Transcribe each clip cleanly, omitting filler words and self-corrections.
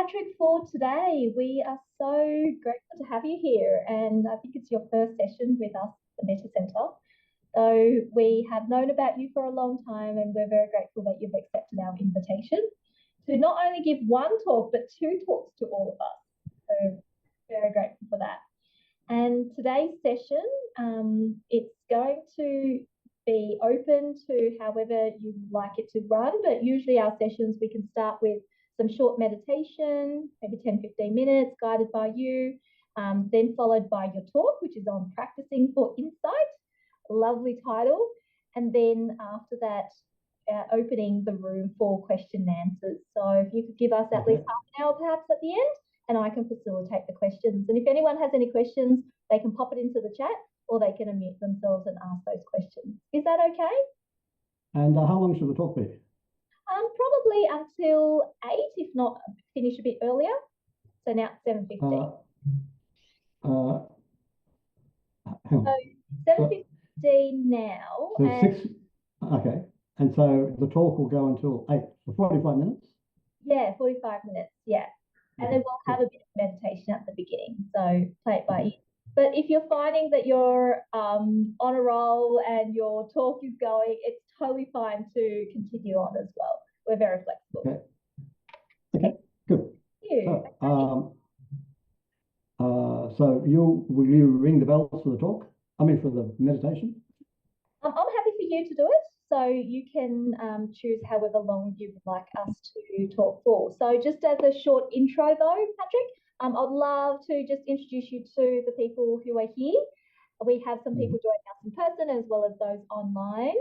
Patrick, for today. We are so grateful to have you here, and I think it's your first session with us at the Meta Centre. So we have known about you for a long time, and we're very grateful that you've accepted our invitation to not only give one talk, but two talks to all of us. So very grateful for that. And today's session, it's going to be open to however you like it to run, but usually our sessions, we can start with some short meditation, maybe 10, 15 minutes, guided by you, then followed by your talk, which is on Practicing for Insight, lovely title. And then after that, opening the room for question and answers. So if you could give us at least half an hour perhaps at the end, and I can facilitate the questions. And if anyone has any questions, they can pop it into the chat or they can unmute themselves and ask those questions. Is that okay? And how long should the talk be? Probably until 8, if not finish a bit earlier. So now it's 7:15. So 7:15 now. So and 6, okay. And so the talk will go until 8, for 45 minutes? Yeah, 45 minutes, yeah. And then we'll have a bit of meditation at the beginning. So play it by ear. But if you're finding that you're on a roll and your talk is going, it's totally fine to continue on as well. We're very flexible. Okay, good. Thank you. So will you ring the bells for the talk? I mean, for the meditation? I'm happy for you to do it. So you can choose however long you would like us to talk for. So just as a short intro though, Patrick, I'd love to just introduce you to the people who are here. We have some people joining us in person as well as those online.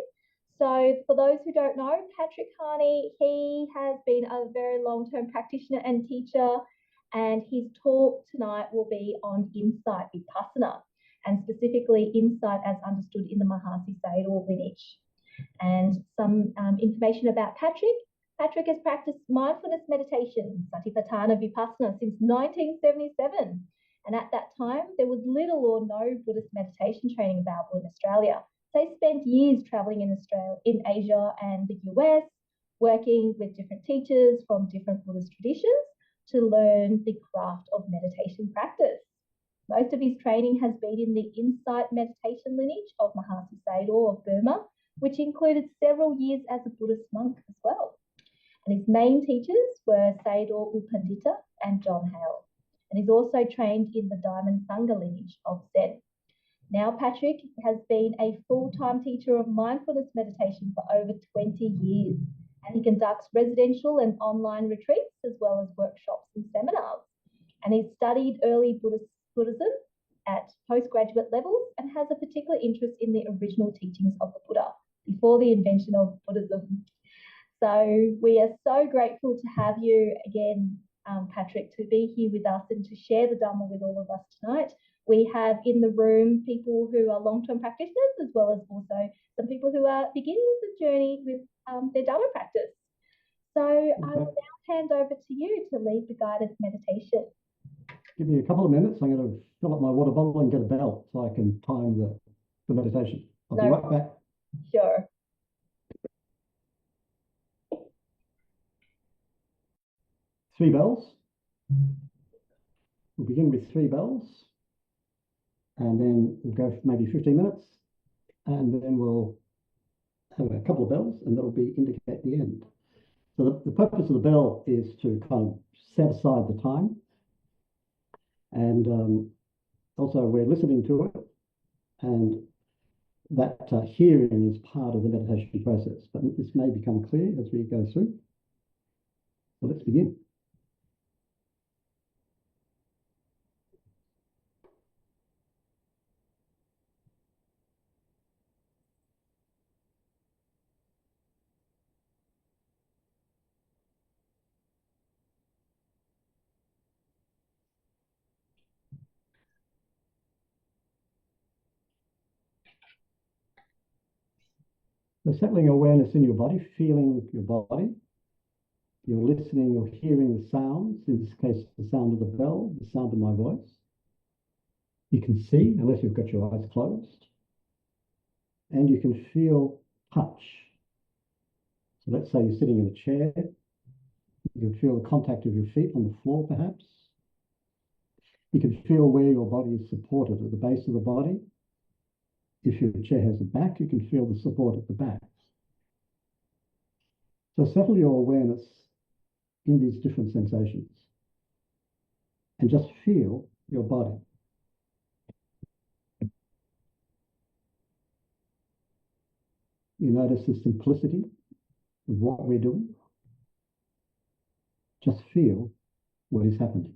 So for those who don't know, Patrick Harney, he has been a very long-term practitioner and teacher, and his talk tonight will be on Insight Vipassana, and specifically insight as understood in the Mahasi Sayadaw lineage. And some information about Patrick. Patrick has practiced mindfulness meditation, Satipatthana Vipassana, since 1977. And at that time, there was little or no Buddhist meditation training available in Australia. So he spent years traveling in Asia and the US, working with different teachers from different Buddhist traditions to learn the craft of meditation practice. Most of his training has been in the insight meditation lineage of Mahasi Sayadaw of Burma, which included several years as a Buddhist monk as well. And his main teachers were Sayadaw U Pandita and John Hale. And he's also trained in the Diamond Sangha lineage of Zen. Now Patrick has been a full-time teacher of mindfulness meditation for over 20 years. And he conducts residential and online retreats as well as workshops and seminars. And he's studied early Buddhism at postgraduate levels and has a particular interest in the original teachings of the Buddha before the invention of Buddhism. So we are so grateful to have you again, Patrick, to be here with us and to share the Dhamma with all of us tonight. We have in the room people who are long-term practitioners as well as also some people who are beginning the journey with their Dhamma practice. So I will now hand over to you to lead the guided meditation. Give me a couple of minutes. I'm going to fill up my water bottle and get a bell so I can time the meditation. I'll be right back. Sure. Three bells. We'll begin with 3 bells, and then we'll go for maybe 15 minutes, and then we'll have a couple of bells, and that'll indicate the end. So the purpose of the bell is to kind of set aside the time, and also we're listening to it, and that hearing is part of the meditation process, but this may become clear as we go through. So let's begin. So settling awareness in your body, feeling your body. You're listening, you're hearing the sounds, in this case, the sound of the bell, the sound of my voice. You can see, unless you've got your eyes closed. And you can feel touch. So let's say you're sitting in a chair You can feel the contact of your feet on the floor, perhaps. You can feel where your body is supported at the base of the body. If your chair has a back, you can feel the support at the back. So settle your awareness in these different sensations and just feel your body. You notice the simplicity of what we're doing. Just feel what is happening.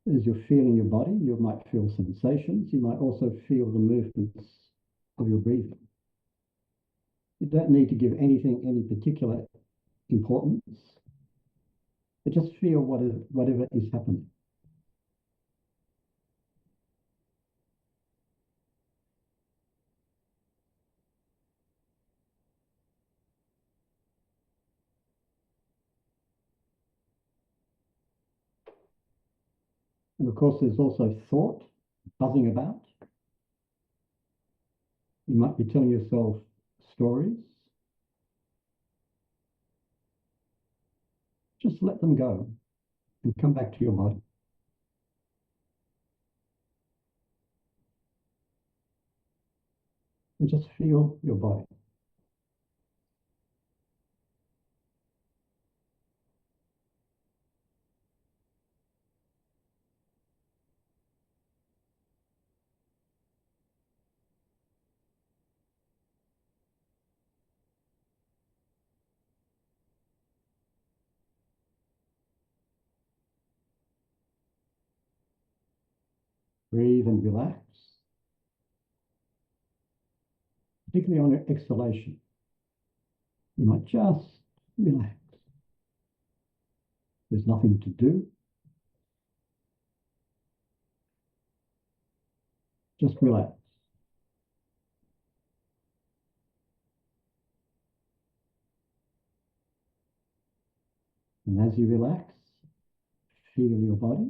As you're feeling your body, you might feel sensations. You might also feel the movements of your breathing. You don't need to give anything any particular importance, but just feel whatever is happening. And of course, there's also thought buzzing about. You might be telling yourself stories. Just let them go and come back to your body. And just feel your body. Breathe and relax, particularly on your exhalation. You might just relax. There's nothing to do. Just relax. And as you relax, feel your body.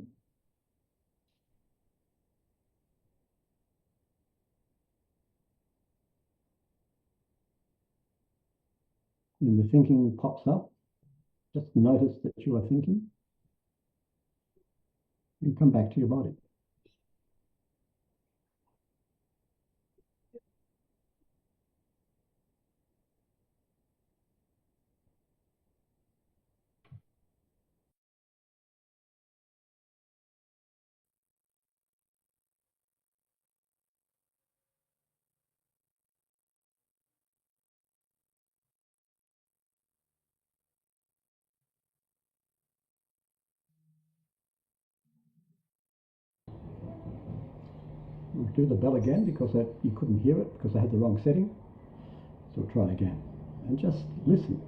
When the thinking pops up, just notice that you are thinking and come back to your body. We'll do the bell again because you couldn't hear it because I had the wrong setting. So we'll try it again. And just listen.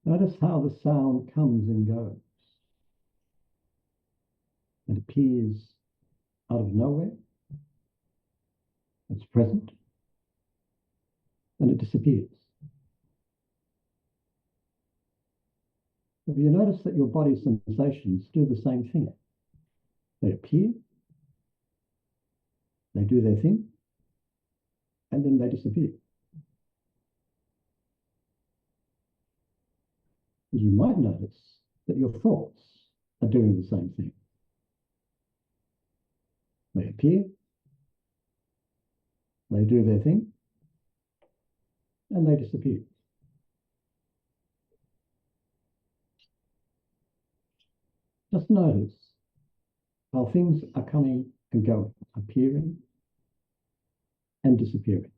Notice how the sound comes and goes. It appears out of nowhere. It's present. And it disappears. Have you noticed that your body's sensations do the same thing? They appear, they do their thing, and then they disappear. You might notice that your thoughts are doing the same thing. They appear, they do their thing, and they disappear. Just notice how things are coming and going, appearing and disappearing.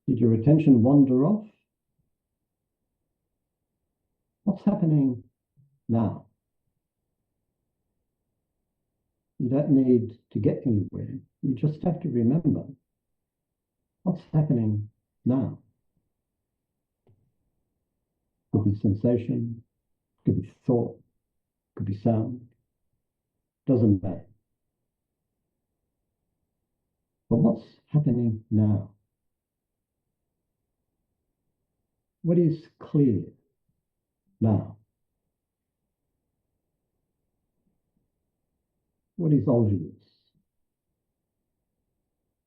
Did your attention wander off? What's happening now? You don't need to get anywhere. You just have to remember what's happening now. Could be sensation, could be thought, could be sound. Doesn't matter. But what's happening now? What is clear now? What is obvious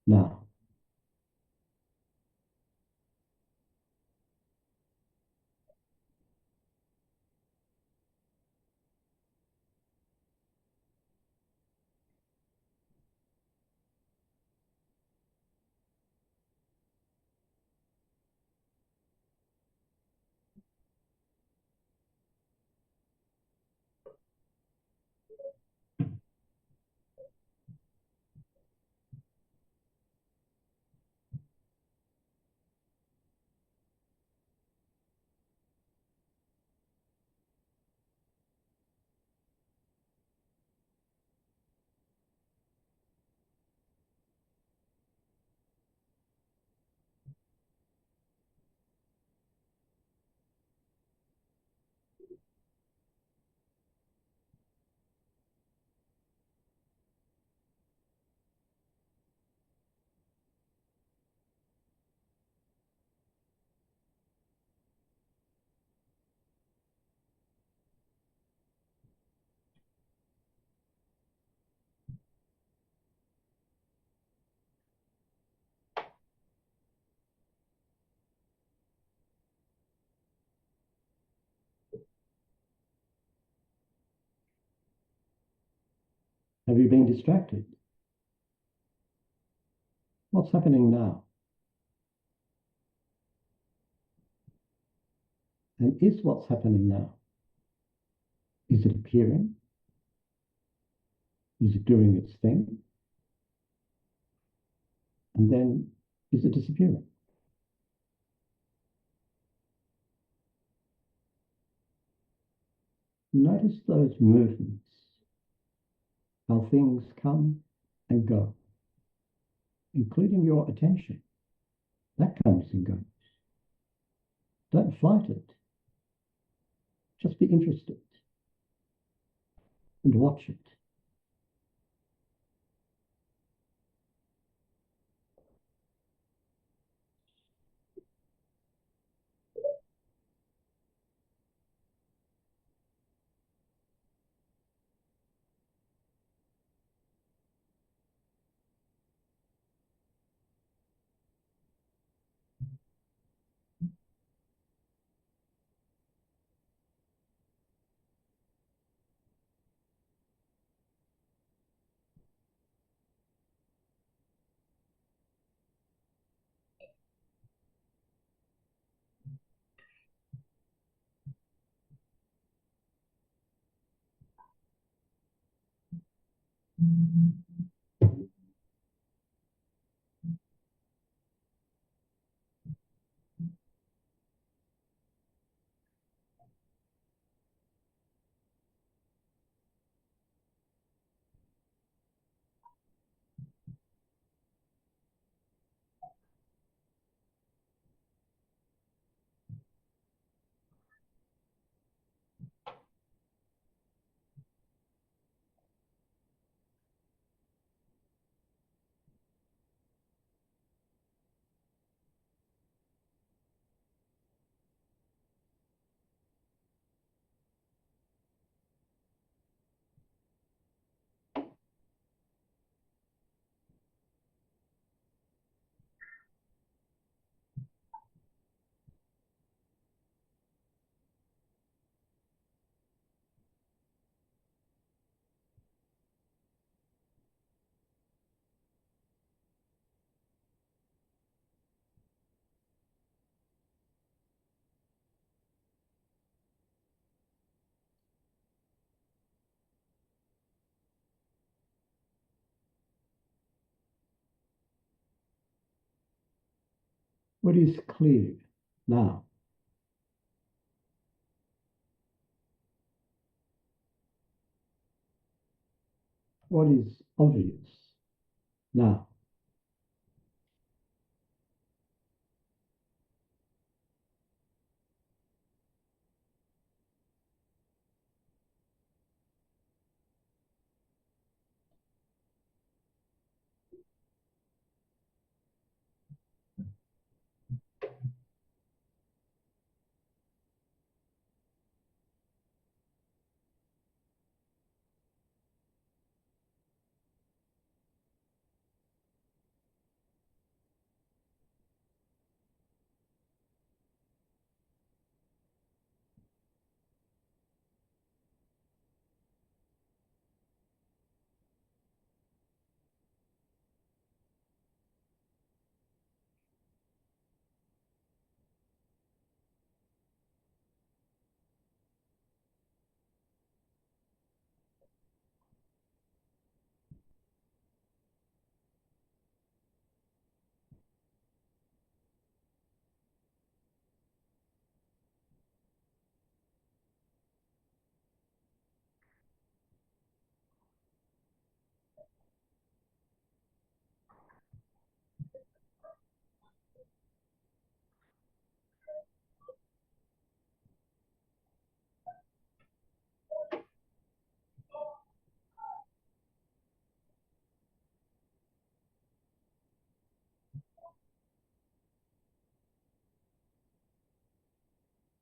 now? Have you been distracted? What's happening now? And is what's happening now? Is it appearing? Is it doing its thing? And then is it disappearing? Notice those movements, how things come and go, including your attention. That comes and goes. Don't fight it. Just be interested and watch it. What is clear now? What is obvious now?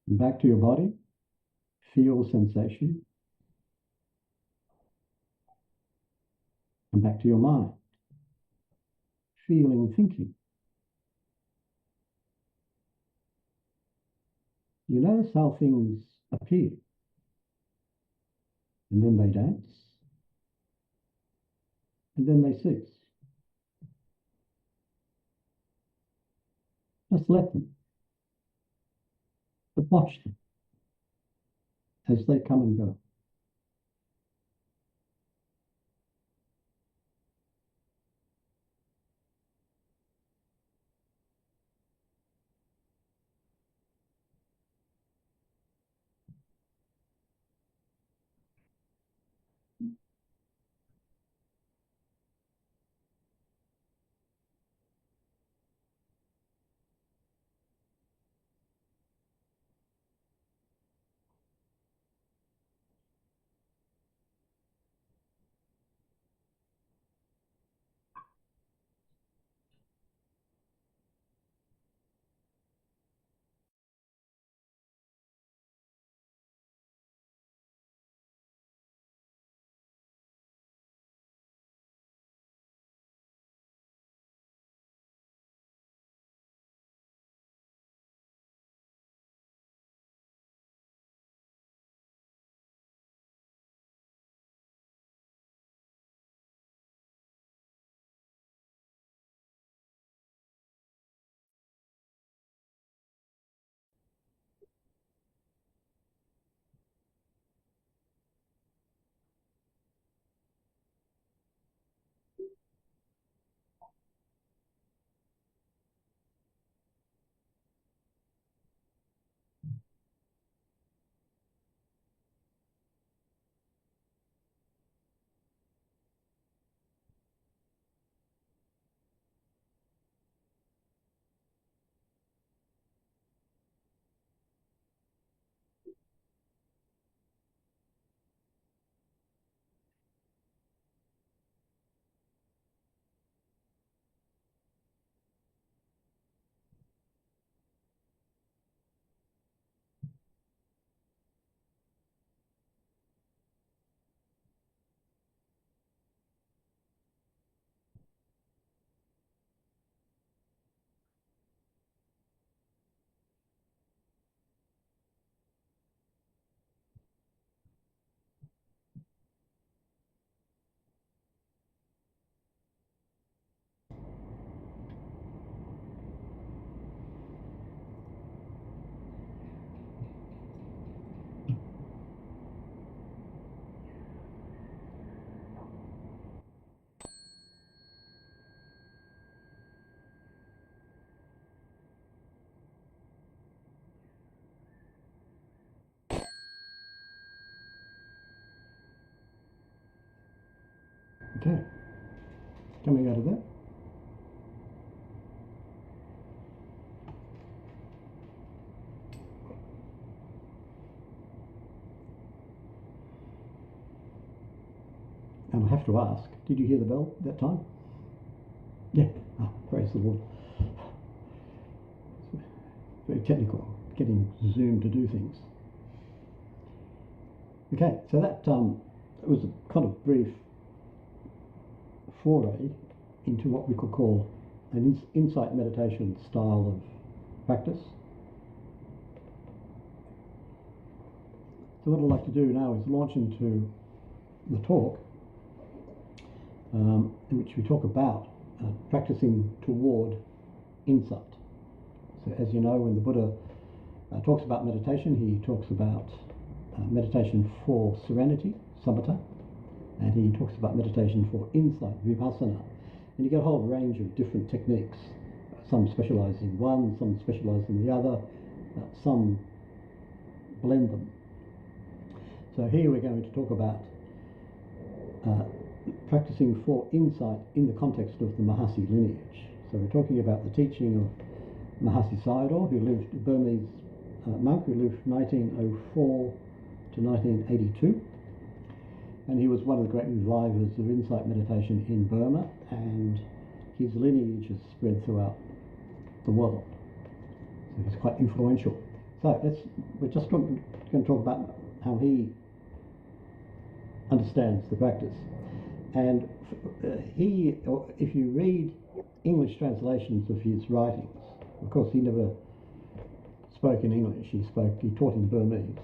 And back to your body. Feel sensation. And back to your mind. Feeling, thinking. You notice how things appear, and then they dance, and then they cease. Just let them, but watch them as they come and go. Okay, coming out of that. And I have to ask, did you hear the bell that time? Yeah, praise the Lord. Very technical, getting Zoom to do things. Okay, so that it was a kind of brief foray into what we could call an insight meditation style of practice. So what I'd like to do now is launch into the talk in which we talk about practicing toward insight. So as you know, when the Buddha talks about meditation, he talks about meditation for serenity, samatha, and he talks about meditation for insight, vipassana. And you get a whole range of different techniques. Some specialize in one, some specialize in the other, some blend them. So here we're going to talk about practicing for insight in the context of the Mahasi lineage. So we're talking about the teaching of Mahasi Sayadaw, who lived, a Burmese monk who lived 1904 to 1982. And he was one of the great revivers of insight meditation in Burma, and his lineage has spread throughout the world. So he's quite influential. So we're just going to talk about how he understands the practice. And if you read English translations of his writings, of course he never spoke in English, he taught in Burmese,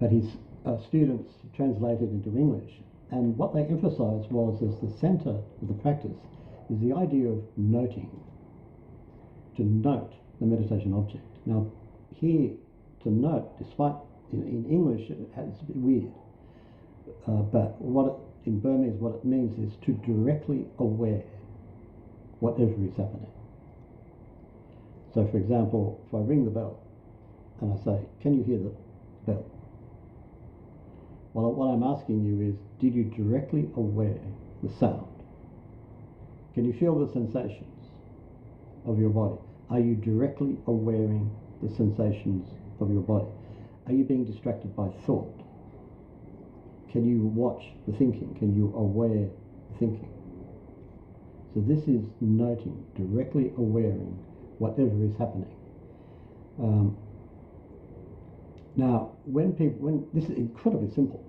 but his students translated into English, and what they emphasized was as the center of the practice is the idea of noting, to note the meditation object. Now here, to note, despite in English it's a bit weird, but in Burmese what it means is to directly aware whatever is happening. So for example, if I ring the bell and I say, can you hear the bell? Well, what I'm asking you is, did you directly aware the sound? Can you feel the sensations of your body? Are you directly awareing the sensations of your body? Are you being distracted by thought? Can you watch the thinking? Can you aware the thinking? So this is noting, directly awareing whatever is happening. Now, when this is incredibly simple.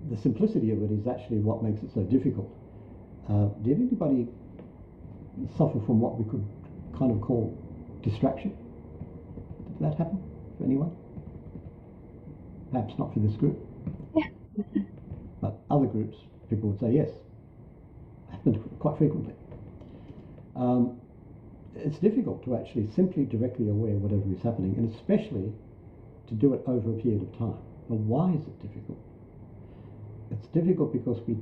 The simplicity of it is actually what makes it so difficult. Did anybody suffer from what we could kind of call distraction? Did that happen for anyone? Perhaps not for this group. Yeah. But other groups, people would say yes. Happened quite frequently. It's difficult to actually simply directly aware whatever is happening, and especially to do it over a period of time. Now, why is it difficult? It's difficult because we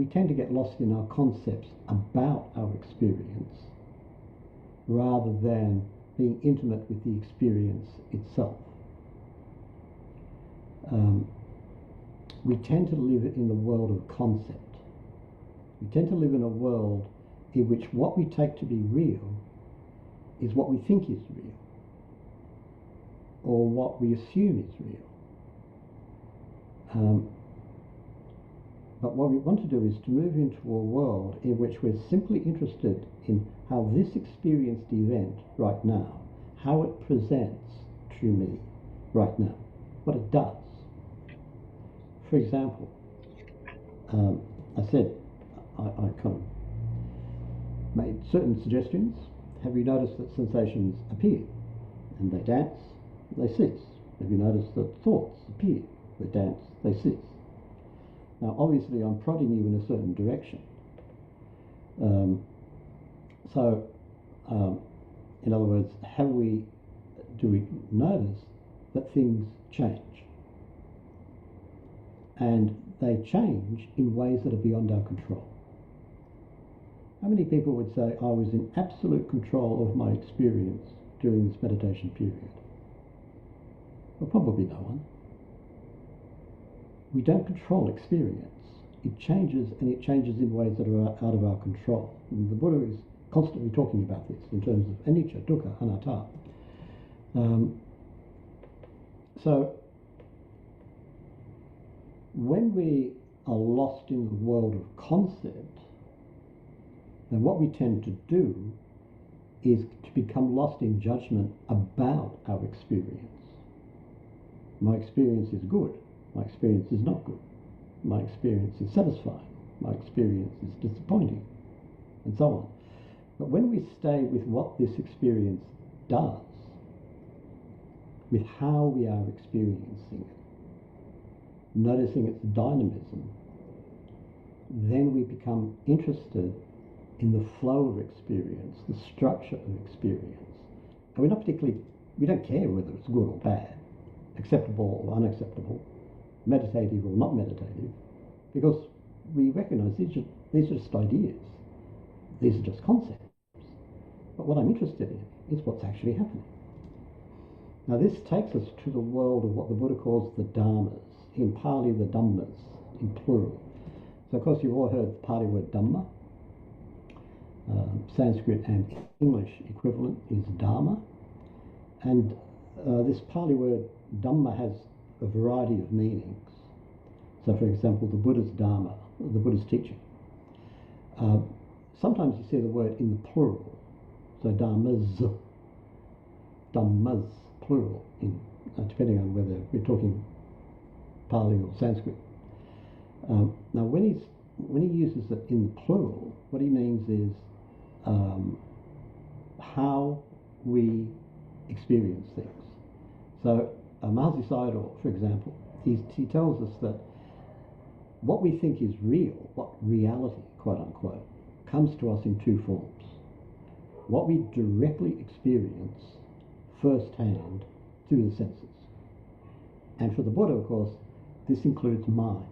tend to get lost in our concepts about our experience rather than being intimate with the experience itself. We tend to live in the world of concept. We tend to live in a world in which what we take to be real is what we think is real, or what we assume is real. But what we want to do is to move into a world in which we're simply interested in how this experienced event right now, how it presents to me right now, what it does. For example, I said, I kind of made certain suggestions. Have you noticed that sensations appear and they dance, they cease? Have you noticed that thoughts appear, they dance, they cease? Now obviously I'm prodding you in a certain direction. In other words, do we notice that things change? And they change in ways that are beyond our control. How many people would say, I was in absolute control of my experience during this meditation period? Well, probably no one. We don't control experience. It changes, and it changes in ways that are out of our control. And the Buddha is constantly talking about this in terms of anicca, dukkha, anatta. So when we are lost in the world of concept, then what we tend to do is to become lost in judgment about our experience. My experience is good. My experience is not good. My experience is satisfying. My experience is disappointing, and so on. But when we stay with what this experience does, with how we are experiencing it, noticing its dynamism, then we become interested in the flow of experience, the structure of experience. And we don't care whether it's good or bad, acceptable or unacceptable, meditative or not meditative, because we recognize these are just ideas. These are just concepts. But what I'm interested in is what's actually happening. Now this takes us to the world of what the Buddha calls the Dharmas, in Pali the Dhammas, in plural. So of course you've all heard the Pali word Dhamma. Sanskrit and English equivalent is Dharma. And this Pali word Dhamma has a variety of meanings. So for example, the Buddha's Dharma, the Buddha's teaching. Sometimes you see the word in the plural. So Dhammas, plural, depending on whether we're talking Pali or Sanskrit. Now when he uses it in the plural, what he means is how we experience things. So Mahasi Sayadaw, for example, he tells us that what we think is real, what reality, quote unquote, comes to us in two forms. What we directly experience firsthand through the senses. And for the Buddha, of course, this includes mind.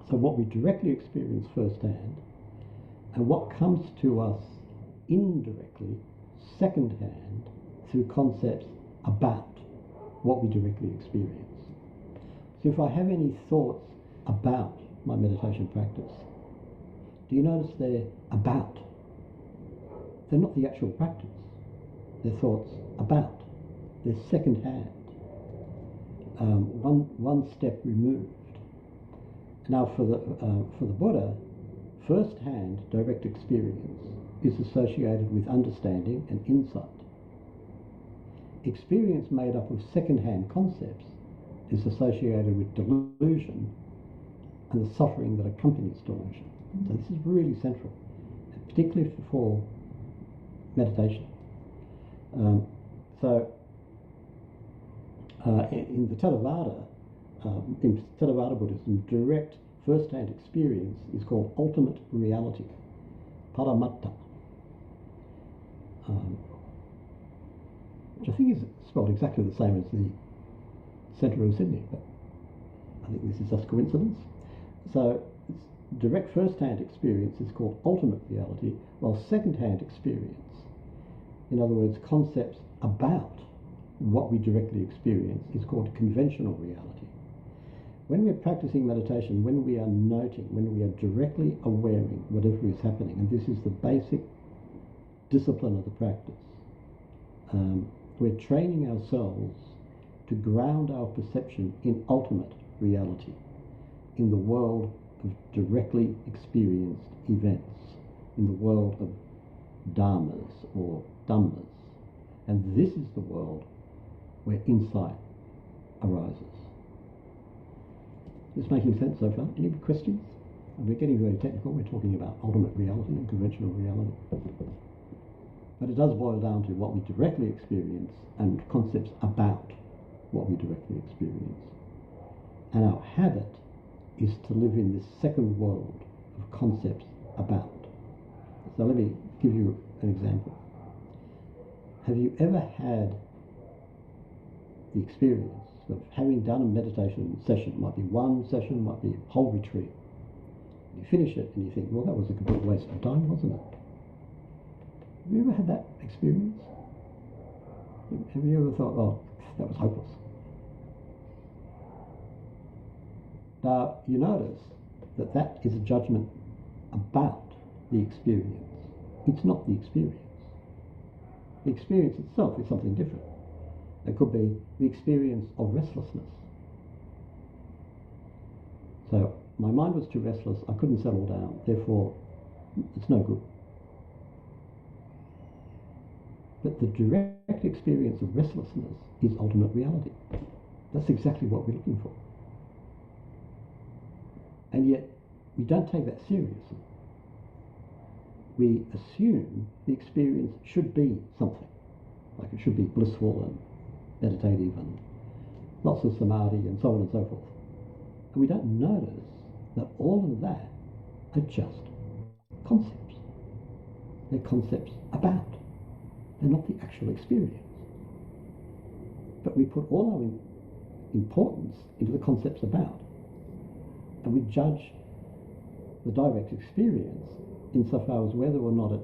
So what we directly experience firsthand and what comes to us indirectly, secondhand, through concepts about what we directly experience. So if I have any thoughts about my meditation practice, do you notice they're about? They're not the actual practice. They're thoughts about. They're secondhand. One step removed. Now for the Buddha, first-hand direct experience is associated with understanding and insight. Experience made up of second-hand concepts is associated with delusion and the suffering that accompanies delusion. So this is really central, particularly for meditation. In the Theravada, in Theravada Buddhism, direct first-hand experience is called ultimate reality, paramatta, which I think is spelled exactly the same as the centre of Sydney, but I think this is just coincidence. So direct first-hand experience is called ultimate reality, while second-hand experience, in other words, concepts about what we directly experience, is called conventional reality. When we're practicing meditation, when we are noting, when we are directly awareing whatever is happening, and this is the basic discipline of the practice, we're training ourselves to ground our perception in ultimate reality, in the world of directly experienced events, in the world of dharmas or dhammas. And this is the world where insight arises. Is this making sense so far? Any questions? We're getting very technical. We're talking about ultimate reality and conventional reality. But it does boil down to what we directly experience and concepts about what we directly experience. And our habit is to live in this second world of concepts about. So let me give you an example. Have you ever had the experience of having done a meditation session? It might be one session, might be a whole retreat. You finish it and you think, well, that was a complete waste of time, wasn't it? Have you ever had that experience? Have you ever thought, oh, that was hopeless? Now, you notice that that is a judgment about the experience. It's not the experience. The experience itself is something different. It could be the experience of restlessness. So my mind was too restless, I couldn't settle down, therefore it's no good. But the direct experience of restlessness is ultimate reality. That's exactly what we're looking for. And yet we don't take that seriously. We assume the experience should be something, like it should be blissful and meditative and lots of samadhi and so on and so forth. And we don't notice that all of that are just concepts. They're concepts about. They're not the actual experience. But we put all our importance into the concepts about. And we judge the direct experience insofar as whether or not it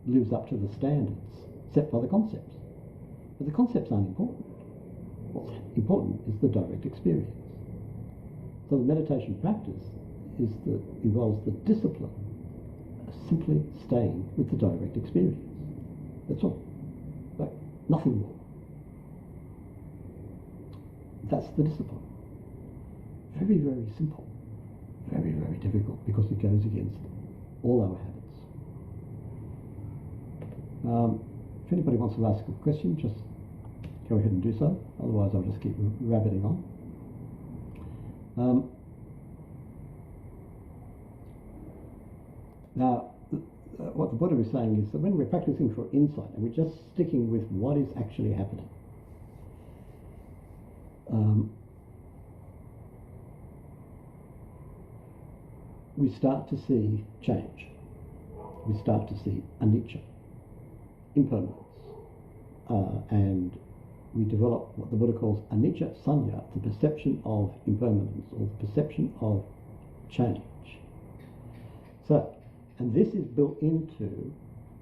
lives up to the standards set by the concepts. But the concepts aren't important. What's important is the direct experience. So the meditation practice involves the discipline of simply staying with the direct experience. That's all. Like, nothing more. That's the discipline. Very, very simple. Very, very difficult because it goes against all our habits. If anybody wants to ask a question, just go ahead and do so. Otherwise, I'll just keep rabbiting on. Now, what the Buddha is saying is that when we're practicing for insight and we're just sticking with what is actually happening, we start to see change. We start to see anicca, impermanence, and we develop what the Buddha calls anicca sanya, the perception of impermanence or the perception of change. So, and this is built into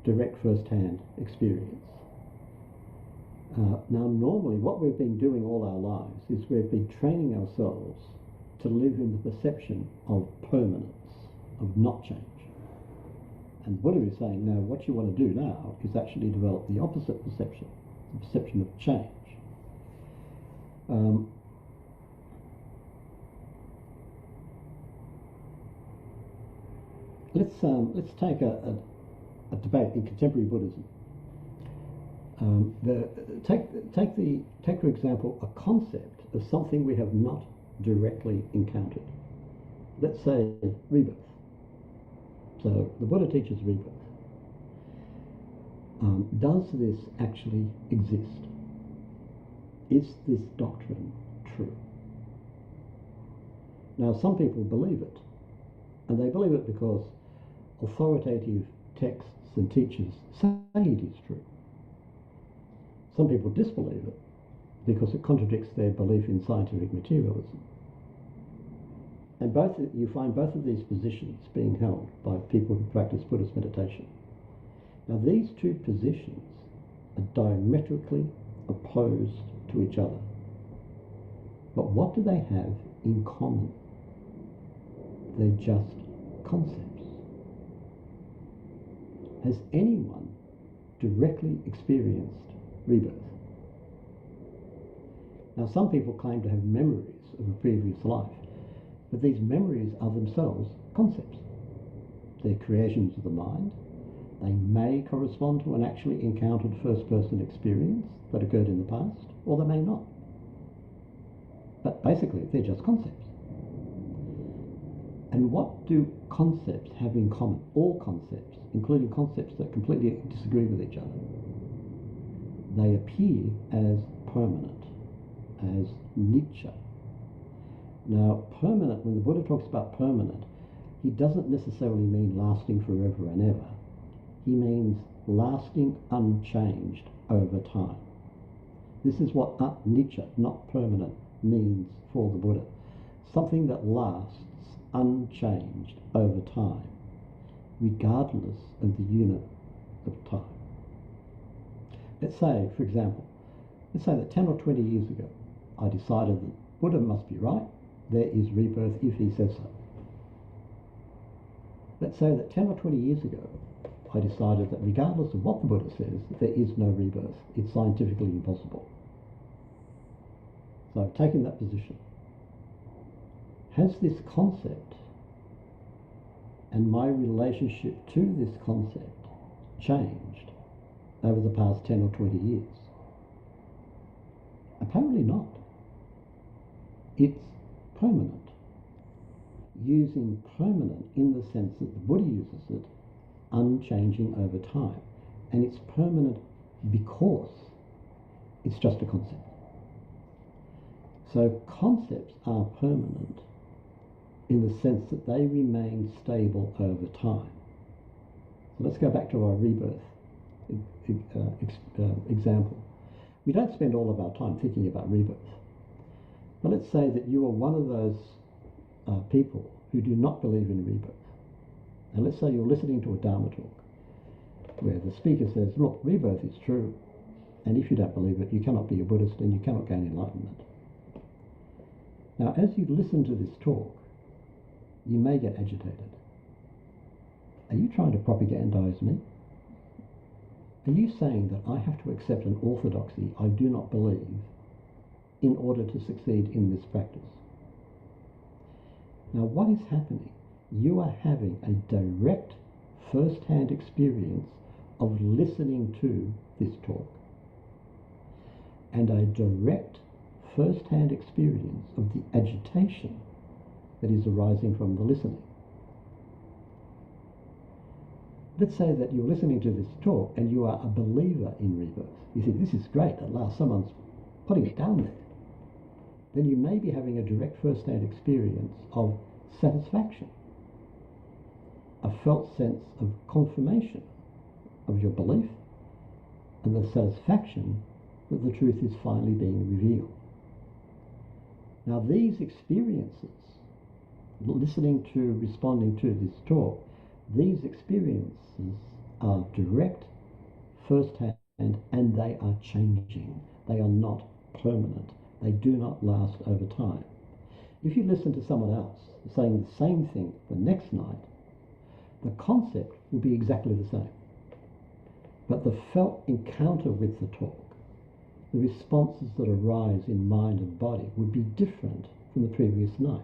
direct first-hand experience. Now, normally what we've been doing all our lives is we've been training ourselves to live in the perception of permanence, of not change. And Buddha is saying, no, what you want to do now is actually develop the opposite perception, the perception of change. Let's take a debate in contemporary Buddhism. Take for example a concept of something we have not directly encountered. Let's say rebirth. So the Buddha teaches rebirth. Does this actually exist? Is this doctrine true? Now, some people believe it, and they believe it because authoritative texts and teachers say it is true. Some people disbelieve it because it contradicts their belief in scientific materialism. And you find both of these positions being held by people who practice Buddhist meditation. Now, these two positions are diametrically opposed to each other. But what do they have in common? They're just concepts. Has anyone directly experienced rebirth? Now, some people claim to have memories of a previous life, but these memories are themselves concepts. They're creations of the mind. They may correspond to an actually encountered first-person experience that occurred in the past, or they may not. But basically, they're just concepts. And what do concepts have in common? All concepts, including concepts that completely disagree with each other. They appear as permanent, as anicca. Now, permanent, when the Buddha talks about permanent, he doesn't necessarily mean lasting forever and ever. He means lasting unchanged over time. This is what anicca, not permanent, means for the Buddha. Something that lasts unchanged over time, regardless of the unit of time. Let's say, for example, Let's say that 10 or 20 years ago, I decided that Buddha must be right. There is rebirth if he says so. Let's say that 10 or 20 years ago, I decided that regardless of what the Buddha says, there is no rebirth. It's scientifically impossible. So I've taken that position. Has this concept and my relationship to this concept changed over the past 10 or 20 years? Apparently not. It's permanent. Using permanent in the sense that the Buddha uses it, unchanging over time. And it's permanent because it's just a concept. So concepts are permanent in the sense that they remain stable over time. So let's go back to our rebirth example. We don't spend all of our time thinking about rebirth. But let's say that you are one of those people who do not believe in rebirth. And let's say you're listening to a Dharma talk where the speaker says, look, rebirth is true, and if you don't believe it, you cannot be a Buddhist and you cannot gain enlightenment. Now, as you listen to this talk, you may get agitated. Are you trying to propagandize me? Are you saying that I have to accept an orthodoxy I do not believe in order to succeed in this practice? Now, what is happening? You are having a direct first-hand experience of listening to this talk and a direct first-hand experience of the agitation that is arising from the listening. Let's say that you're listening to this talk and you are a believer in rebirth. You think, this is great, at last someone's putting it down there. Then you may be having a direct first-hand experience of satisfaction, a felt sense of confirmation of your belief, and the satisfaction that the truth is finally being revealed. Now, these experiences, listening to, responding to this talk, these experiences are direct, first-hand, and they are changing. They are not permanent. They do not last over time. If you listen to someone else saying the same thing the next night, the concept will be exactly the same. But the felt encounter with the talk, the responses that arise in mind and body would be different from the previous night.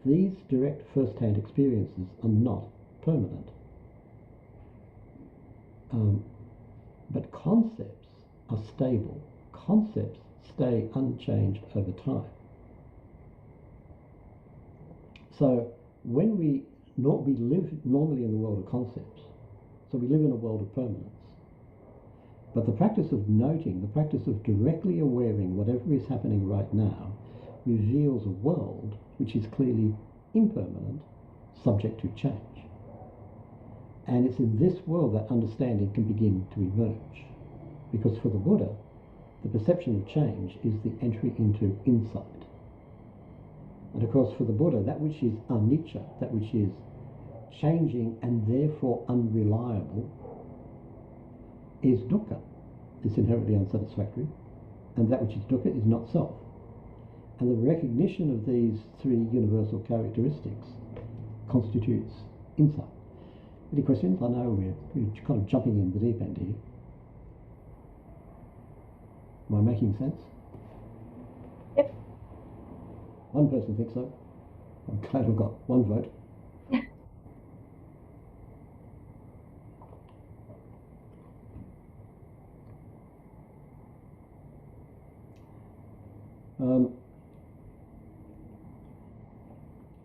These direct first-hand experiences are not permanent. But concepts are stable. Concepts stay unchanged over time. So when we live normally in the world of concepts, so we live in a world of permanence. But the practice of noting, the practice of directly awareing whatever is happening right now, reveals a world which is clearly impermanent, subject to change. And it's in this world that understanding can begin to emerge. Because for the Buddha, the perception of change is the entry into insight. And of course, for the Buddha, that which is anicca, that which is changing and therefore unreliable, is dukkha. It's inherently unsatisfactory. And that which is dukkha is not self. And the recognition of these three universal characteristics constitutes insight. Any questions? I know we're kind of jumping in the deep end here. Am I making sense? Yep. One person thinks so. I'm glad we've got one vote.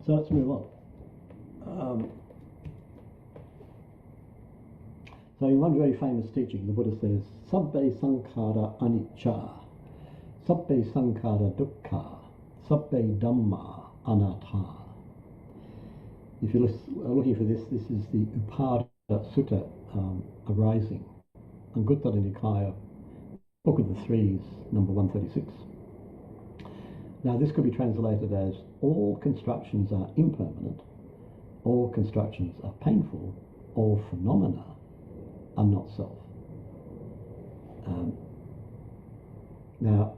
So let's move on. So in one very famous teaching, the Buddha says, Sabbe sankhara anicca, Sabbe sankhara dukkha, Sabbe dhamma anatta. If you're looking for this, this is the Upada Sutta arising, Anguttara Nikaya, Book of the Threes, number 136. Now this could be translated as, all constructions are impermanent, all constructions are painful, all phenomena are not self. Now,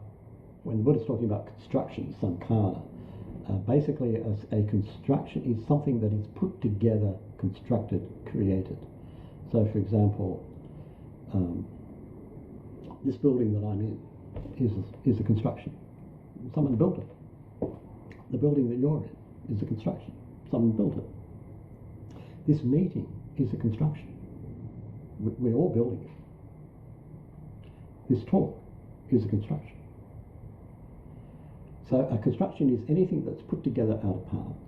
when the Buddha's talking about construction, sankhara, basically a construction is something that is put together, constructed, created. So, for example, this building that I'm in is a construction. Someone built it. The building that you're in is a construction. Someone built it. This meeting is a construction. We're all building it. This talk is a construction. So a construction is anything that's put together out of parts.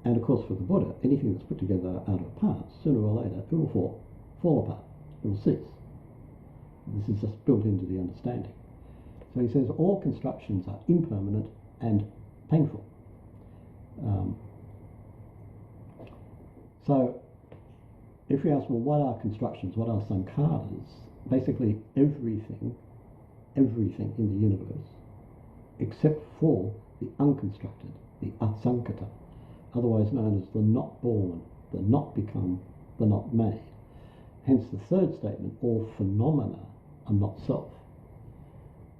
And of course for the Buddha, anything that's put together out of parts, sooner or later, it will fall apart. It will cease. This is just built into the understanding. So he says all constructions are impermanent and painful. So if we ask, well, what are constructions? What are sankharas? Basically everything in the universe, except for the unconstructed, the asankata, otherwise known as the not born, the not become, the not made. Hence the third statement, all phenomena are not self.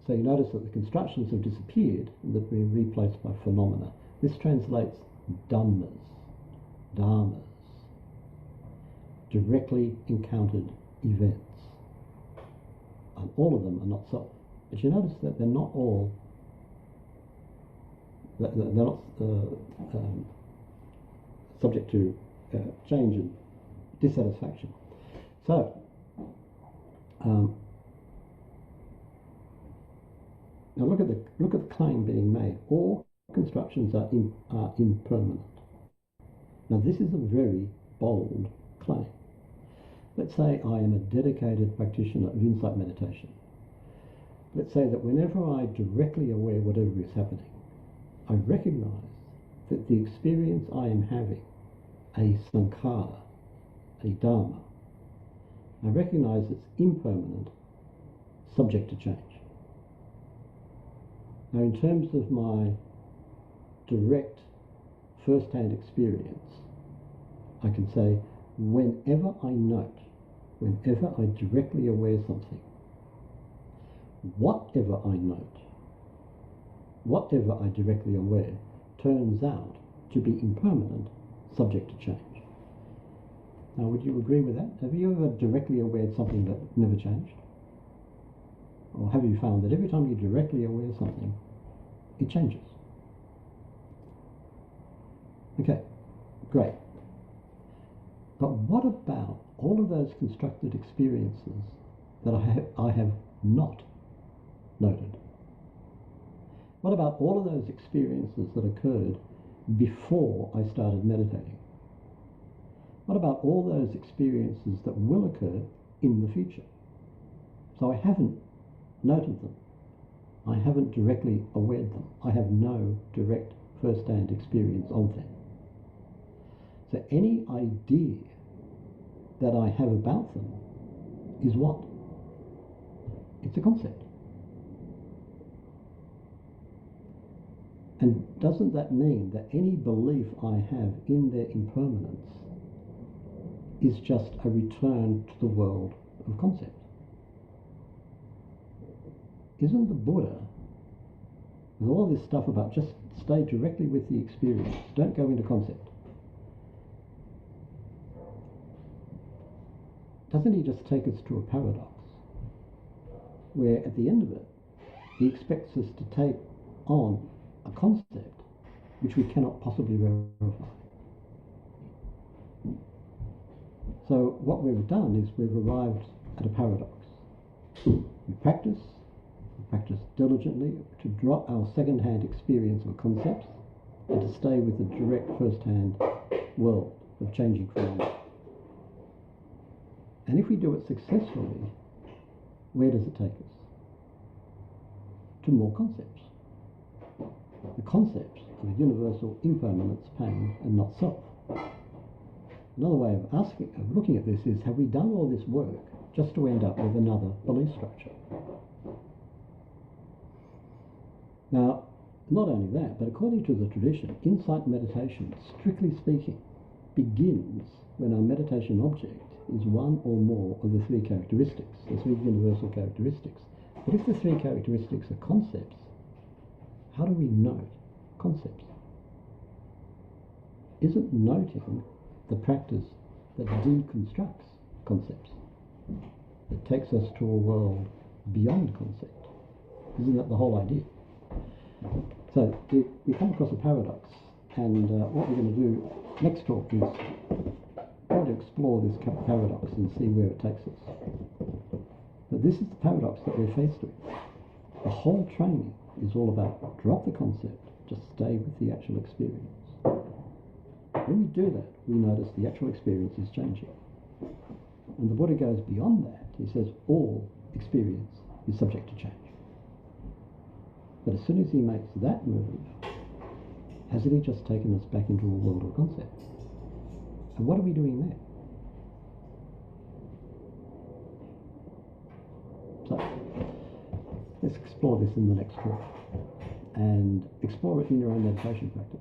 So you notice that the constructions have disappeared and that we're replaced by phenomena. This translates dhammas, directly encountered events. And all of them are not self. But you notice that they're not all, they're not subject to change and dissatisfaction. So, now look at the claim being made. All constructions are impermanent. Now this is a very bold claim. Let's say I am a dedicated practitioner of insight meditation. Let's say that whenever I directly aware whatever is happening, I recognize that the experience I am having, a sankhara, a dharma, I recognize it's impermanent, subject to change. Now in terms of my direct first-hand experience, I can say whenever I note, whenever I directly aware something, whatever I note, whatever I directly aware, turns out to be impermanent, subject to change. Now, would you agree with that? Have you ever directly awared something that never changed? Or have you found that every time you directly aware something, it changes? Okay, great. But what about all of those constructed experiences that I have not noted? What about all of those experiences that occurred before I started meditating? What about all those experiences that will occur in the future? So I haven't noted them. I haven't directly awared them. I have no direct first-hand experience of them. So any idea that I have about them is what? It's a concept. And doesn't that mean that any belief I have in their impermanence is just a return to the world of concept? Isn't the Buddha, with all this stuff about just stay directly with the experience, don't go into concept, doesn't he just take us to a paradox where at the end of it he expects us to take on a concept which we cannot possibly verify? So what we've done is we've arrived at a paradox. We practice diligently to drop our second-hand experience of concepts and to stay with the direct first-hand world of changing phenomena. And if we do it successfully, where does it take us? To more concepts. The concepts of a universal impermanence, pain, and not self. Another way of looking at this is, have we done all this work just to end up with another belief structure? Now, not only that, but according to the tradition, insight meditation, strictly speaking, begins when our meditation object is one or more of the three characteristics, the three universal characteristics, But if the three characteristics are concepts, how do we note concepts? Isn't noting the practice that deconstructs concepts, that takes us to a world beyond concept? Isn't that the whole idea? So we come across a paradox, and what we're going to do next talk is try to explore this paradox and see where it takes us. But this is the paradox that we're faced with. The whole training is all about drop the concept, just stay with the actual experience. When we do that, we notice the actual experience is changing. And the Buddha goes beyond that. He says all experience is subject to change. But as soon as he makes that move, hasn't he just taken us back into a world of concepts? And what are we doing there? So let's explore this in the next talk, and explore it in your own meditation practice.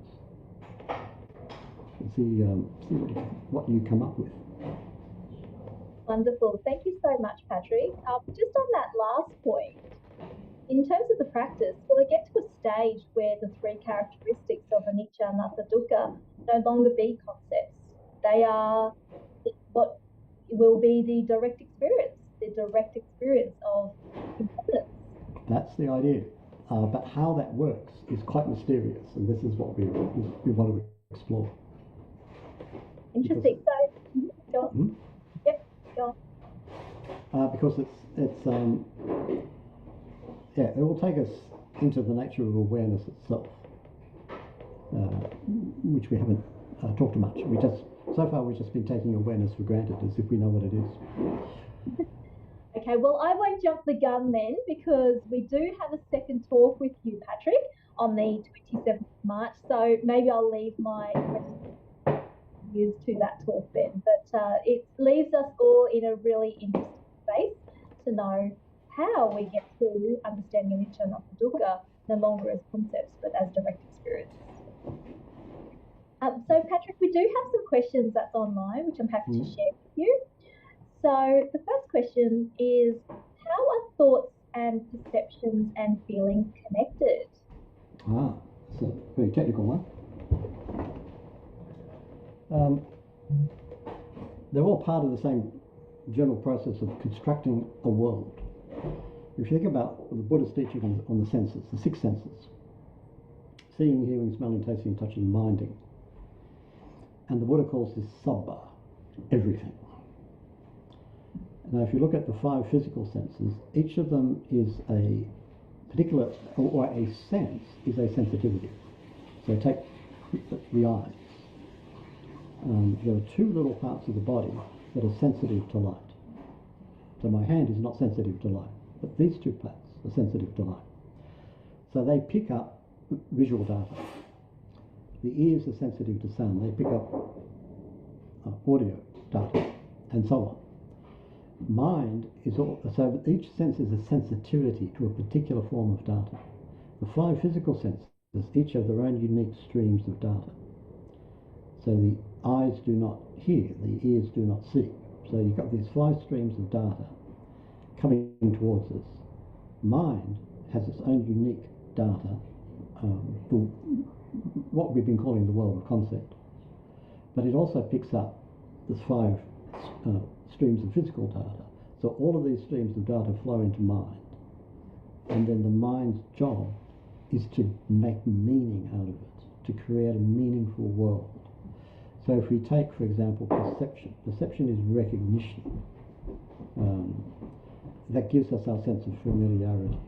And see what you come up with. Wonderful. Thank you so much, Patrick. Just on that last point, in terms of the practice, will it get to a stage where the three characteristics of anicca, anatta, dukkha no longer be concepts? They are what will be the direct experience of impermanence. That's the idea. But how that works is quite mysterious, and this is what we want to explore. Interesting. So, go on. Yep, go on. Because it will take us into the nature of awareness itself, which we haven't talked much. So far we've just been taking awareness for granted, as if we know what it is. Okay, well, I won't jump the gun then, because we do have a second talk with you, Patrick, on the 27th of March. So maybe I'll leave my views to that talk then. But it leaves us all in a really interesting space to know how we get to understanding anicca, anatta, dukkha no longer as concepts, but as direct experience. So, Patrick, we do have some questions that's online, which I'm happy to share with you. So the first question is, how are thoughts and perceptions and feelings connected? It's a very technical one. They're all part of the same general process of constructing a world. If you think about the Buddha's teaching on the senses, the six senses, seeing, hearing, smelling, tasting, touching, minding, and the Buddha calls this sabbha, everything. Now, if you look at the five physical senses, each of them is a particular, or a sense is a sensitivity. So take the eyes. There are two little parts of the body that are sensitive to light. So my hand is not sensitive to light, but these two parts are sensitive to light. So they pick up visual data. The ears are sensitive to sound. They pick up audio data, and so on. Mind is so each sense is a sensitivity to a particular form of data. The five physical senses each have their own unique streams of data. So the eyes do not hear, the ears do not see. So you've got these five streams of data coming towards us. Mind has its own unique data, for what we've been calling the world of concept. But it also picks up the five streams of physical data. So all of these streams of data flow into mind. And then the mind's job is to make meaning out of it, to create a meaningful world. So if we take, for example, perception. Perception is recognition. That gives us our sense of familiarity.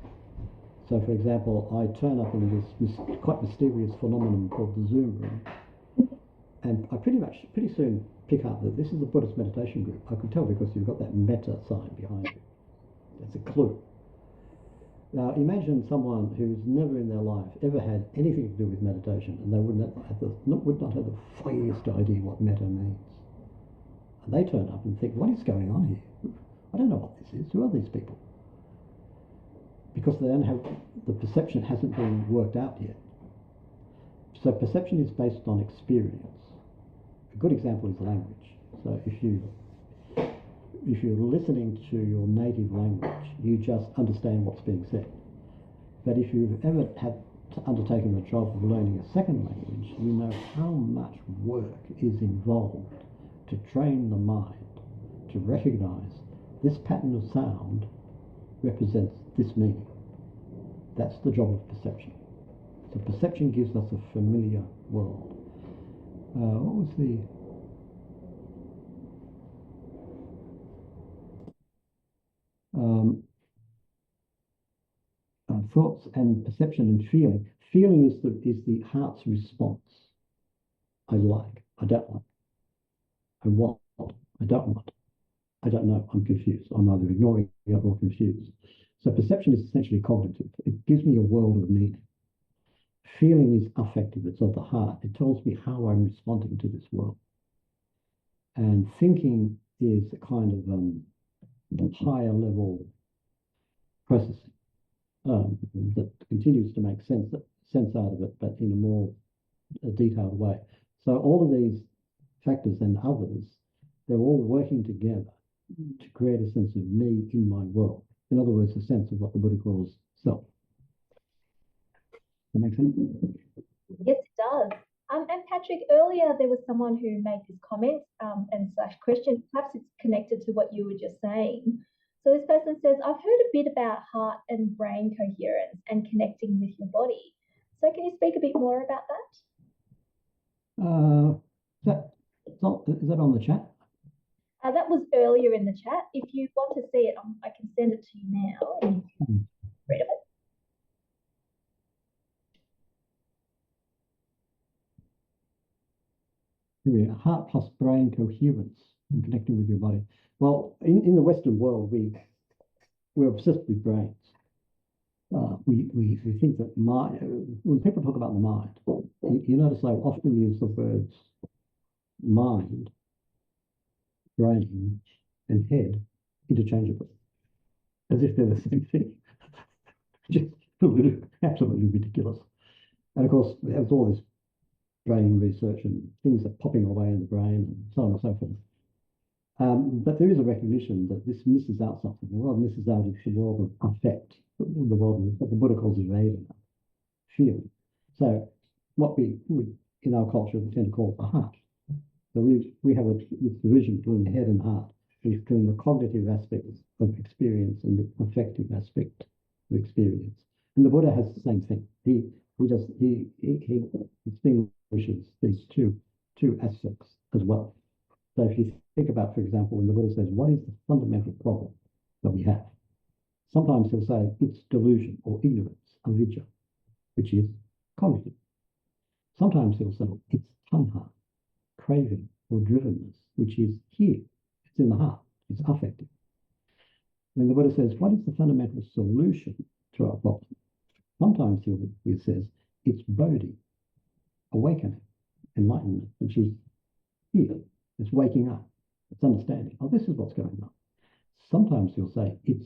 So, for example, I turn up in this quite mysterious phenomenon called the Zoom room, and I pretty soon pick up that this is a Buddhist meditation group. I could tell because you've got that metta sign behind you. That's a clue. Now, imagine someone who's never in their life ever had anything to do with meditation, and they would not have the faintest idea what metta means. And they turn up and think, what is going on here? I don't know what this is. Who are these people? Because they don't have, the perception hasn't been worked out yet. So perception is based on experience. A good example is language. So if you if you're listening to your native language, you just understand what's being said. But if you've ever had undertaken the job of learning a second language, you know how much work is involved to train the mind to recognize this pattern of sound represents this meaning. That's the job of perception. So perception gives us a familiar world. What was the... thoughts and perception and feeling. Feeling is the heart's response. I like, I don't like. I want, I don't want. I don't know, I'm confused. I'm either ignoring it or confused. So perception is essentially cognitive. It gives me a world of meaning. Feeling is affective, it's of the heart. It tells me how I'm responding to this world. And thinking is a kind of higher level processing that continues to make sense out of it, but in a more detailed way. So all of these factors and others, they're all working together to create a sense of me in my world. In other words, a sense of what the Buddha calls self. Does that make sense? Yes, it does. And Patrick, earlier there was someone who made this comment and slash question. Perhaps it's connected to what you were just saying. So this person says, I've heard a bit about heart and brain coherence and connecting with your body. So can you speak a bit more about that? Is that on the chat? That was earlier in the chat. If you want to see it, I can send it to you now and you can read it. Here we are, heart plus brain coherence and connecting with your body. Well, in the Western world, we're obsessed with brains. We think that when people talk about the mind, you notice they often use the words mind, brain, and head interchangeably, as if they're the same thing. Just absolutely ridiculous. And of course, there's all this brain research and things are popping away in the brain and so on and so forth. But there is a recognition that this misses out something. The world misses out is the world of affect, the world of what the Buddha calls Vedana, feeling. So what we in our culture we tend to call the heart. So we have this division between the head and heart, between the cognitive aspects of experience and the affective aspect of experience. And the Buddha has the same thing. He distinguishes these two aspects as well. So if you think about, for example, when the Buddha says, what is the fundamental problem that we have? Sometimes he'll say it's delusion or ignorance, avidya, which is cognitive. Sometimes he'll say it's tanha, craving or drivenness, which is here. It's in the heart. It's affective. When the Buddha says, what is the fundamental solution to our problem? Sometimes he says it's bodhi, awakening, enlightenment, which is here. It's waking up. It's understanding. Oh, this is what's going on. Sometimes he'll say it's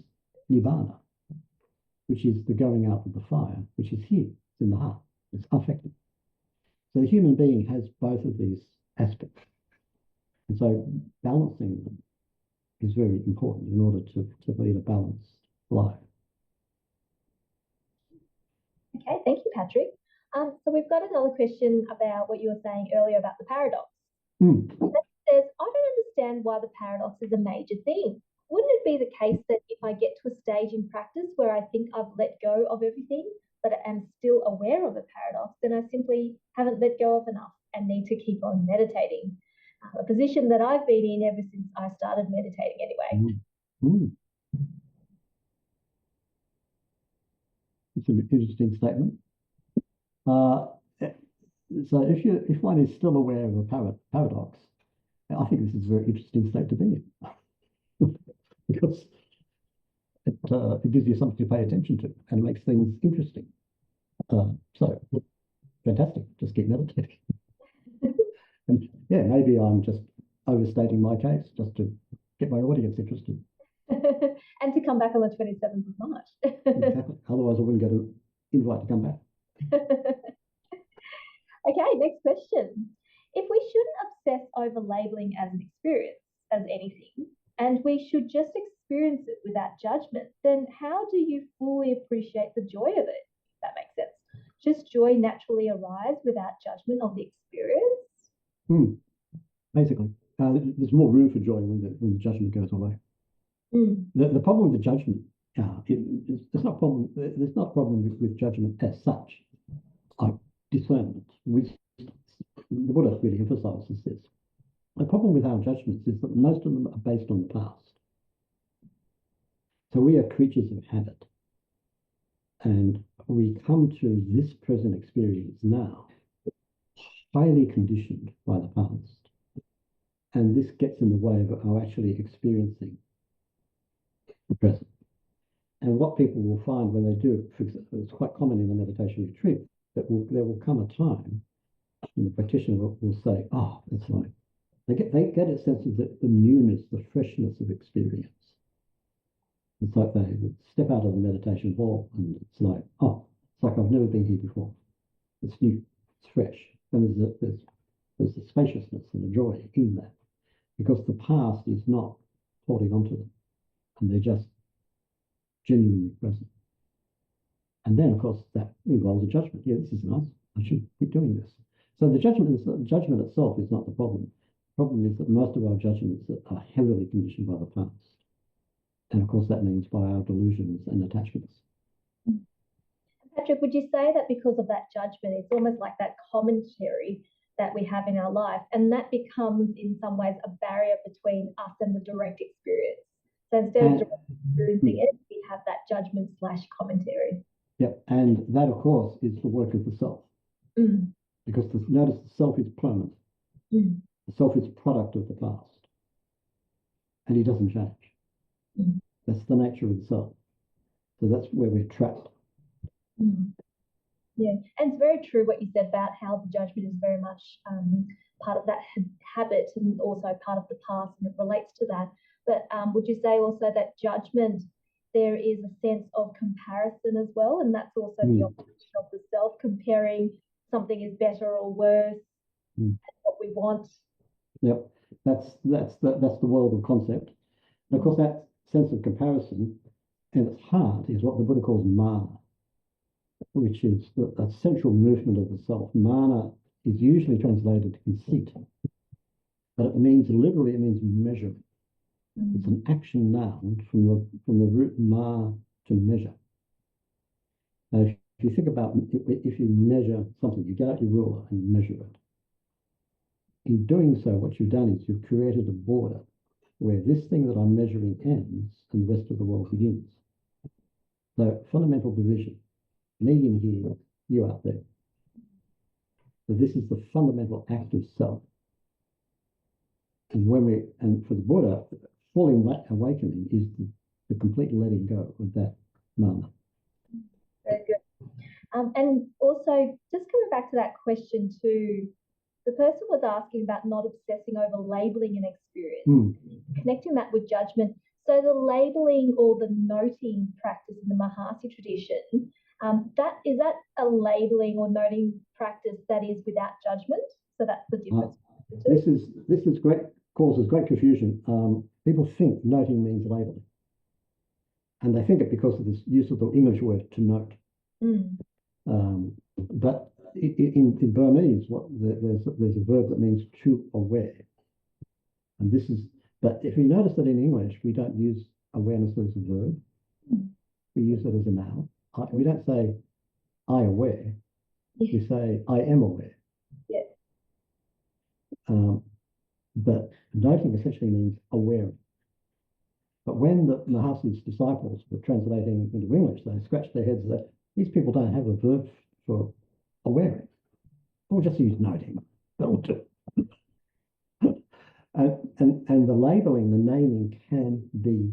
nibbana, which is the going out of the fire, which is here. It's in the heart. It's affective. So the human being has both of these aspects. And so balancing them is very important in order to lead a balanced life. Okay, thank you, Patrick. So we've got another question about what you were saying earlier about the paradox. It says, I don't understand why the paradox is a major theme. Wouldn't it be the case that if I get to a stage in practice where I think I've let go of everything, but am still aware of a paradox, then I simply haven't let go of enough and need to keep on meditating? A position that I've been in ever since I started meditating anyway. It's an interesting statement. So if one is still aware of a paradox, I think this is a very interesting state to be in because it gives you something to pay attention to and makes things interesting. So fantastic, just keep meditating. And yeah, maybe I'm just overstating my case just to get my audience interested. And to come back on the 27th of March. Exactly. Otherwise, I wouldn't get an invite to come back. Okay, next question. If we shouldn't obsess over labeling as an experience, as anything, and we should just experience it without judgment, then how do you fully appreciate the joy of it? If that makes sense. Just joy naturally arise without judgment of the experience. Basically, there's more room for joy when the judgment goes away. The problem with the judgment, there's not problem. There's not a problem with judgment as such, like discernment. The Buddha really emphasizes this. The problem with our judgments is that most of them are based on the past. So we are creatures of habit, and we come to this present experience now highly conditioned by the past, and this gets in the way of our actually experiencing the present. And what people will find when they do it, for example, it's quite common in a meditation retreat, that there will come a time when the practitioner will say, "Oh, it's like," they get a sense of the newness, the freshness of experience. It's like they step out of the meditation hall and it's like, "Oh, it's like I've never been here before. It's new, it's fresh." And there's a spaciousness and a joy in that, because the past is not holding on to them, and they're just genuinely present. And then, of course, that involves a judgment. Yeah, this is nice. I should keep doing this. So the judgment itself is not the problem. The problem is that most of our judgments are heavily conditioned by the past. And of course, that means by our delusions and attachments. Patrick, would you say that because of that judgment, it's almost like that commentary that we have in our life, and that becomes in some ways a barrier between us and the direct experience? So instead of direct experiencing it, we have that judgment / commentary. Yep, and that, of course, is the work of the self. Because notice the self is permanent. The self is product of the past, and it doesn't change. That's the nature of the self. So that's where we're trapped. Yeah, and it's very true what you said about how the judgment is very much part of that habit and also part of the past, and it relates to that. But would you say also that judgment, there is a sense of comparison as well, and that's also the opposition of the self, comparing something is better or worse, what we want. Yep, that's the world of concept. And of course, that sense of comparison in its heart is what the Buddha calls mana, which is a central movement of the self. Mana is usually translated conceit, but it means measure. It's an action noun from the root ma, to measure. Now, if you think about if you measure something, you get out your ruler and you measure it. In doing so, what you've done is you've created a border where this thing that I'm measuring ends and the rest of the world begins. So fundamental division. Me in here, you out there. So this is the fundamental act of self. And for the Buddha, full awakening is the complete letting go of that mana. Very good. And also, just coming back to that question too, the person was asking about not obsessing over labeling an experience, connecting that with judgment. So the labeling or the noting practice in the Mahasi tradition, is that a labeling or noting practice that is without judgment? So that's the difference. This is great, causes great confusion. People think noting means labeling, and they think it because of this use of the English word to note. But in Burmese, there's a verb that means to aware, and this is. But if you notice that in English, we don't use awareness as a verb; we use it as a noun. We don't say "I aware." We say "I am aware." Yeah. But noting essentially means aware. But when the Mahasi's disciples were translating into English, they scratched their heads that these people don't have a verb for awaring. We'll just use noting. That'll do. And the labeling, the naming can be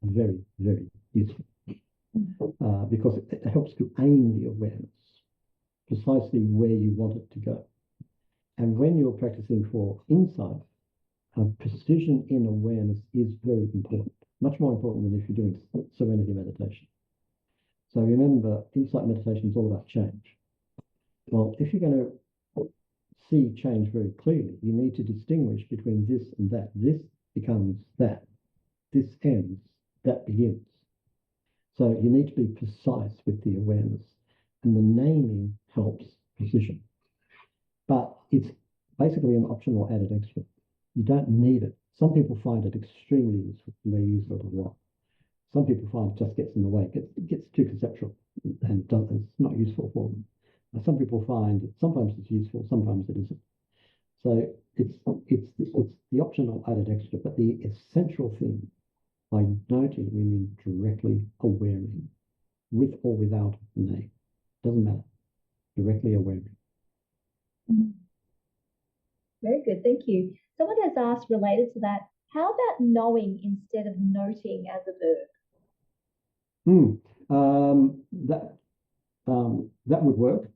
very, very useful because it helps to aim the awareness precisely where you want it to go. And when you're practicing for insight, precision in awareness is very important, much more important than if you're doing serenity meditation. So remember, insight meditation is all about change. Well, if you're going to see change very clearly, you need to distinguish between this and that. This becomes that. this ends, that begins. So you need to be precise with the awareness, and the naming helps precision. But it's basically an optional added extra. You don't need it. Some people find it extremely useful and they use it a lot. Some people find it just gets in the way. It gets too conceptual and it's not useful for them. Some people find sometimes it's useful, sometimes it isn't. So it's the optional added extra, but the essential thing by noting we mean directly awareing, with or without a name. Doesn't matter. Directly awareing. Very good, thank you. Someone has asked related to that, how about knowing instead of noting as a verb? That would work.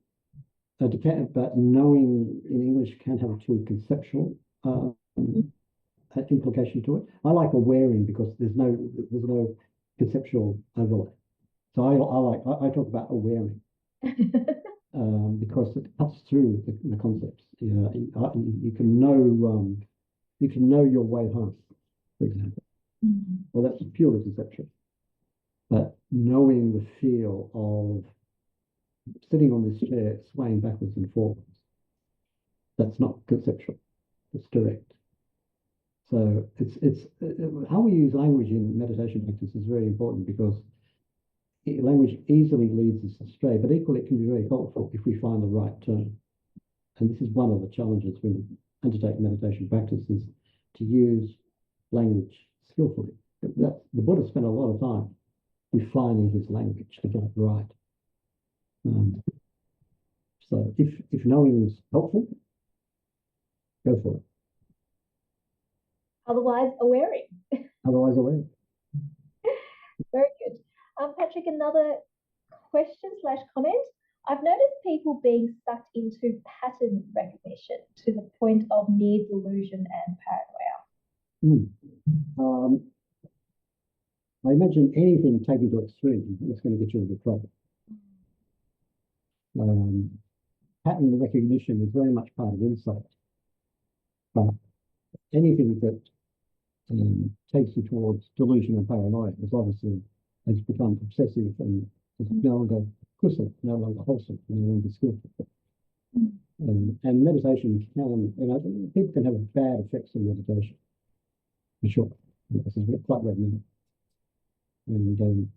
But knowing in English can have a too conceptual implication to it. I like awareing because there's no conceptual overlay. So I talk about awareing because it cuts through the concepts. You can know your way home, for example. Well, that's purely conceptual. But knowing the feel of sitting on this chair, swaying backwards and forwards, that's not conceptual. It's direct. So it's how we use language in meditation practice is very important because language easily leads us astray, but equally it can be very helpful if we find the right term. And this is one of the challenges when you undertake meditation practice is to use language skillfully. The Buddha spent a lot of time refining his language to get it right. So if knowing is helpful, go for it. Otherwise, awareing. Otherwise, aware. Very good. Patrick, another question slash comment. I've noticed people being sucked into pattern recognition to the point of near delusion and paranoia. I imagine anything taken to extreme is going to get you into trouble. Pattern recognition is very much part of insight, but anything that takes you towards delusion and paranoia is obviously has become obsessive and is no longer kusala, no longer wholesome, no longer skillful. And meditation can, people can have bad effects on meditation, for sure. This is quite well known. And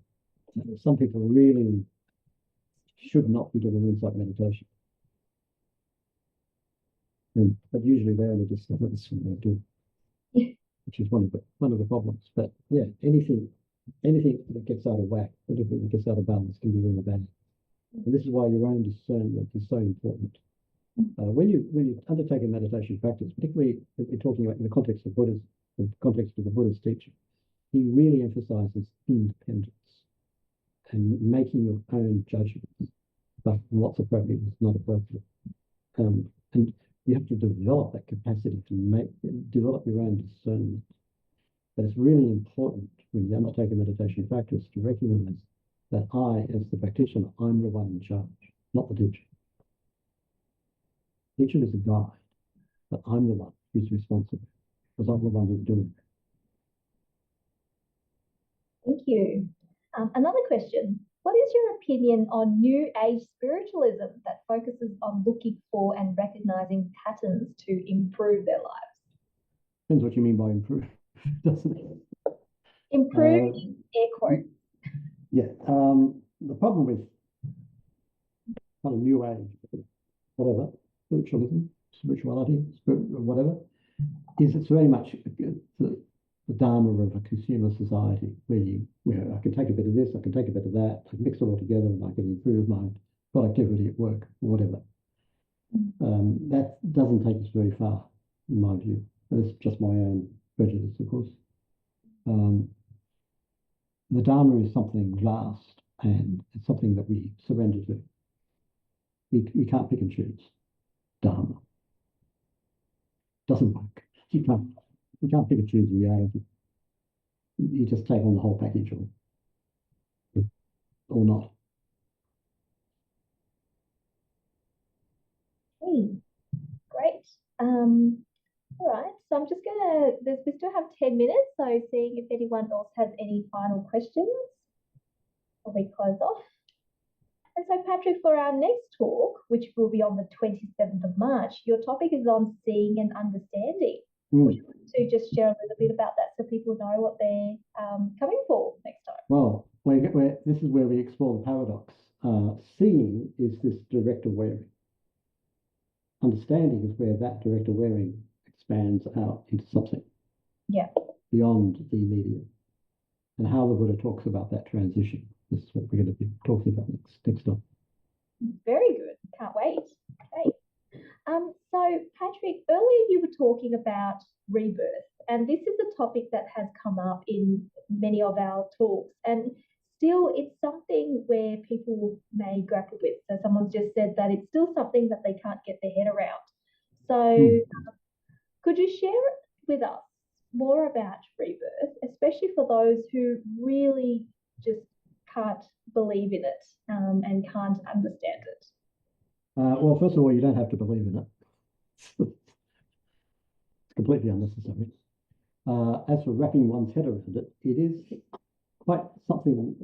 some people really should not be doing insight meditation. But usually they only discover this when they do, which is one of the problems. But yeah, anything that gets out of whack, anything that gets out of balance can be really bad. And this is why your own discernment is so important. When you undertake a meditation practice, particularly if you're talking about in the context of Buddhism, in the context of the Buddhist teaching, he really emphasizes independence and making your own judgments about what's appropriate and what's not appropriate. And you have to develop that capacity to develop your own discernment. But it's really important when you undertake a meditation practice to recognize that I, as the practitioner, I'm the one in charge, not the teacher. The teacher is a guide, but I'm the one who's responsible because I'm the one who's doing it. Thank you. Another question. What is your opinion on New Age spiritualism that focuses on looking for and recognizing patterns to improve their lives? Depends what you mean by improve, doesn't it? Improve, air quotes. Yeah. The problem with kind of New Age, whatever, spirituality, whatever, is it's very much the dharma of a consumer society where I can take a bit of this, I can take a bit of that, I can mix it all together and I can improve my productivity at work or whatever. That doesn't take us very far, in my view. That's just my own prejudice, of course. The Dharma is something vast and it's something that we surrender to. We can't pick and choose Dharma. Doesn't work. You can't pick and choose reality. You just take on the whole package or not. Hey, great. All right. So I'm just gonna. We still have 10 minutes. So seeing if anyone else has any final questions before we close off. And so, Patrick, for our next talk, which will be on the 27th of March, your topic is on seeing and understanding. Would you like to just share a little bit about that so people know what they're coming for next time? Well, this is where we explore the paradox. Seeing is this direct awareness. Understanding is where that direct awareness expands out into something beyond the immediate, and how the Buddha talks about that transition. This is what we're going to be talking about next time. Very good. Can't wait. Okay. So, Patrick, earlier you were talking about rebirth, and this is a topic that has come up in many of our talks, and still it's something where people may grapple with. So, someone's just said that it's still something that they can't get their head around. So, could you share with us more about rebirth, especially for those who really just can't believe in it and can't understand it? Well, first of all, you don't have to believe in it. It's completely unnecessary. As for wrapping one's head around it, it is quite something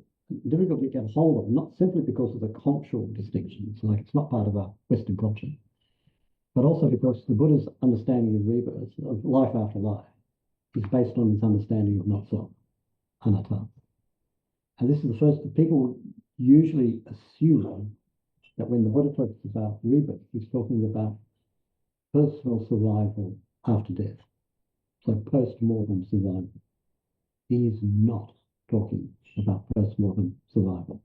difficult to get a hold of, not simply because of the cultural distinctions, like it's not part of our Western culture, but also because the Buddha's understanding of rebirth, of life after life, is based on his understanding of not self, anatta. And this is the first, people usually assume that when the Buddha talks about rebirth, he's talking about personal survival after death. So post-mortem survival. He is not talking about post-mortem survival.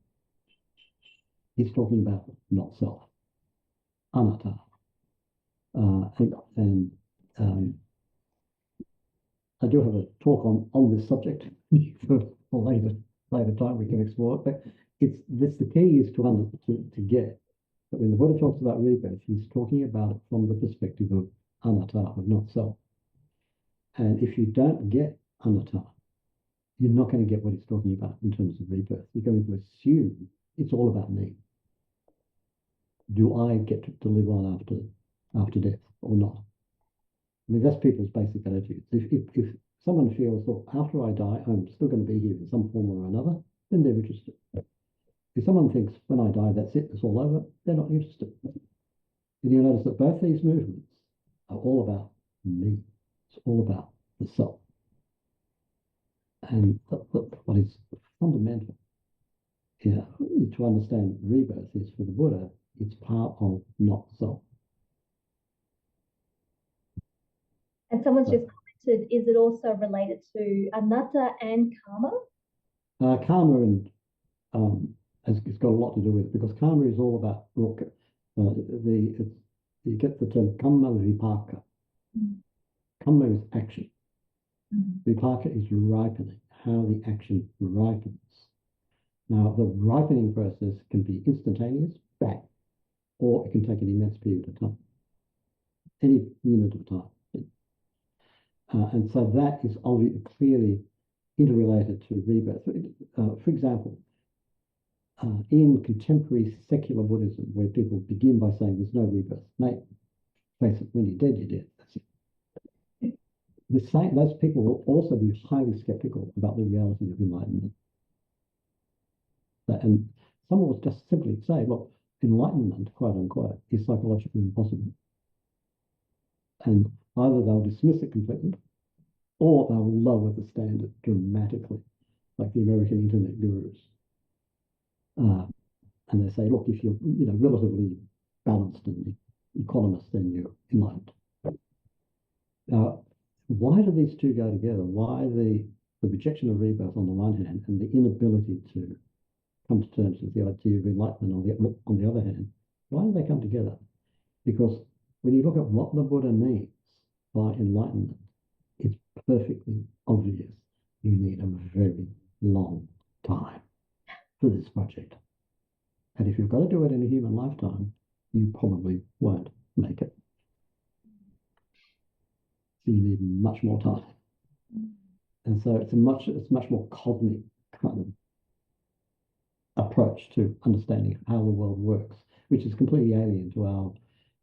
He's talking about not self, anatta. I do have a talk on this subject for later time we can explore it, but the key is to get that when the Buddha talks about rebirth, he's talking about it from the perspective of anatta, of not self. And if you don't get anatta, you're not going to get what he's talking about in terms of rebirth. You're going to assume it's all about me. Do I get to live on after death or not? I mean, that's people's basic attitudes. If someone feels, well, after I die, I'm still going to be here in some form or another, then they're interested. If someone thinks, when I die, that's it, it's all over, they're not interested. And you'll notice that both these movements are all about me. It's all about the self. And what is fundamental here to understand rebirth is, for the Buddha, it's part of not self. And someone's just commented, is it also related to anatta and karma? Karma and it's got a lot to do with it, because karma is all about, look, you get the term kamma vipaka. Kamma is action. Vipaka is ripening, how the action ripens. Now, the ripening process can be instantaneous, bang, or it can take an immense period of time, any unit of time. And so that is clearly interrelated to rebirth. For example, in contemporary secular Buddhism, where people begin by saying there's no rebirth, mate, face it, when you're dead, you're dead. That's it. Those people will also be highly skeptical about the reality of enlightenment. And someone will just simply say, look, enlightenment, quote unquote, is psychologically impossible. And either they'll dismiss it completely, or they'll lower the standard dramatically, like the American internet gurus. And they say, look, if you're relatively balanced and economist, then you're enlightened. Now, why do these two go together? Why the rejection of rebirth on the one hand and the inability to come to terms with the idea of enlightenment on the other hand? Why do they come together? Because when you look at what the Buddha means by enlightenment, it's perfectly obvious you need a very long time for this project. And if you've got to do it in a human lifetime, you probably won't make it. So you need much more time. And so it's much more cosmic kind of approach to understanding how the world works, which is completely alien to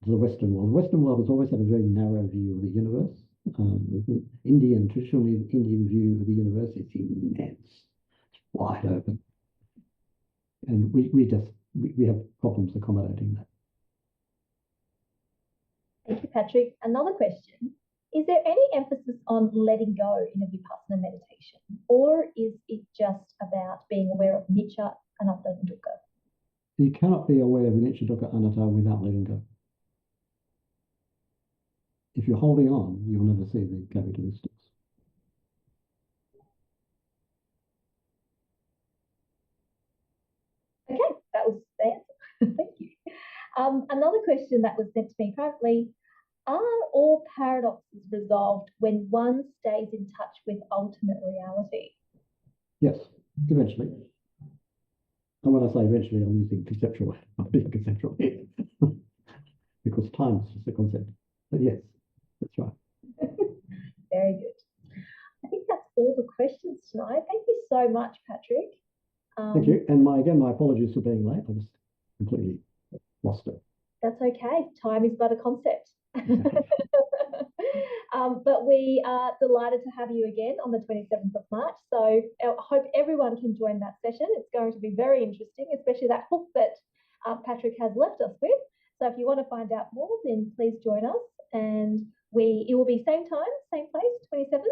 the Western world. The Western world has always had a very narrow view of the universe. The traditionally Indian view of the universe is immense, wide open. And we have problems accommodating that. Thank you, Patrick. Another question. Is there any emphasis on letting go in a Vipassana meditation, or is it just about being aware of Anicca, Anatta, and Dukkha? You cannot be aware of Anicca, Dukkha, Anatta without letting go. If you're holding on, you'll never see the characteristics. Okay, that was the answer. Thank you. Another question that was sent to me privately. Are all paradoxes resolved when one stays in touch with ultimate reality? Yes, eventually. And when I say eventually, I'm using conceptual, I'm being conceptual here. Because time is just a concept. But yes, that's right. Very good. I think that's all the questions tonight. Thank you so much, Patrick. Thank you. And my apologies for being late. I just completely lost it. That's okay. Time is but a concept. But we are delighted to have you again on the 27th of March. So I hope everyone can join that session. It's going to be very interesting, especially that hook that Patrick has left us with. So if you want to find out more, then please join us. And it will be same time, same place, 27th.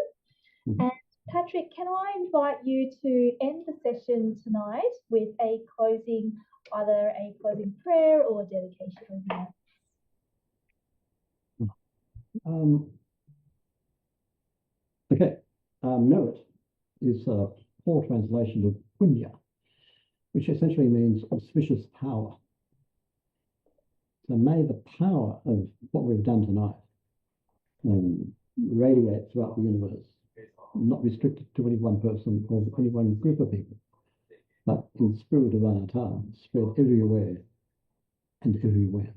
Mm-hmm. And Patrick, can I invite you to end the session tonight with either a closing prayer or a dedication? Okay. Merit is a poor translation of punya, which essentially means auspicious power. So may the power of what we've done tonight radiate throughout the universe, not restricted to any one person or any one group of people, but in the spirit of anatta, spread everywhere and everywhere.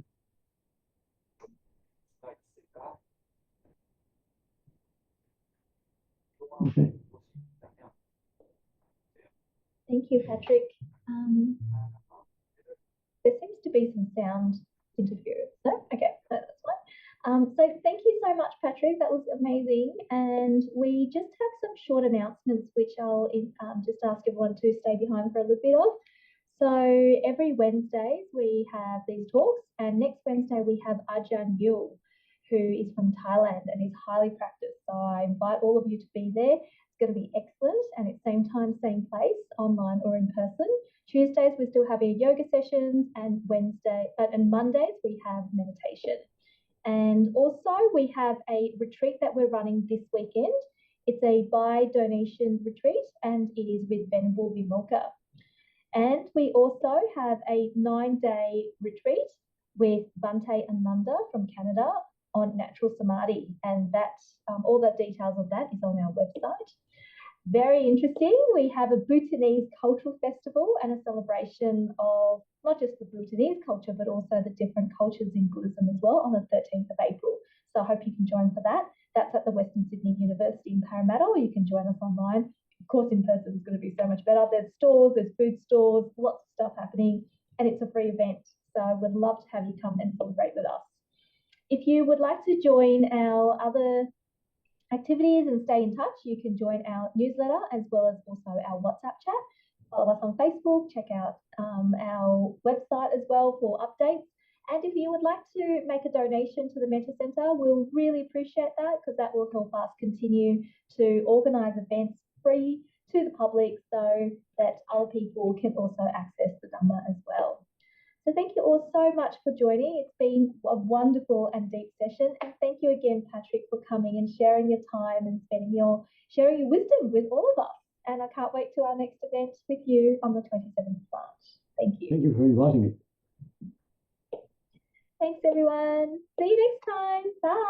Okay. Thank you, Patrick. There seems to be some sound interference. No? Okay, that's fine. So thank you so much, Patrick. That was amazing. And we just have some short announcements, which I'll just ask everyone to stay behind for a little bit of. So every Wednesday we have these talks, and next Wednesday we have Ajahn Yul, who is from Thailand and is highly practiced. So I invite all of you to be there. It's going to be excellent, and it's same time, same place, online or in person. Tuesdays we still have our yoga sessions, and Mondays we have meditation. And also we have a retreat that we're running this weekend. It's a by donation retreat, and it is with Venerable Vimoka. And we also have a 9-day retreat with Bhante Ananda from Canada on natural samadhi, and all the details of that is on our website. Very interesting. We have a Bhutanese cultural festival and a celebration of not just the Bhutanese culture, but also the different cultures in Buddhism as well on the 13th of April. So I hope you can join for that. That's at the Western Sydney University in Parramatta, or you can join us online. Of course, in person is going to be so much better. There's stores, there's food stores, lots of stuff happening, and it's a free event. So we'd love to have you come and celebrate with us. If you would like to join our other activities and stay in touch, you can join our newsletter as well as also our WhatsApp chat. Follow us on Facebook, check out our website as well for updates. And if you would like to make a donation to the Metta Centre, we'll really appreciate that, because that will help us continue to organise events free to the public so that other people can also access the Dhamma as well. So thank you all so much for joining. It's been a wonderful and deep session. And thank you again, Patrick, for coming and sharing your time and sharing your wisdom with all of us. And I can't wait to our next event with you on the 27th of March. Thank you. Thank you for inviting me. Thanks, everyone. See you next time. Bye.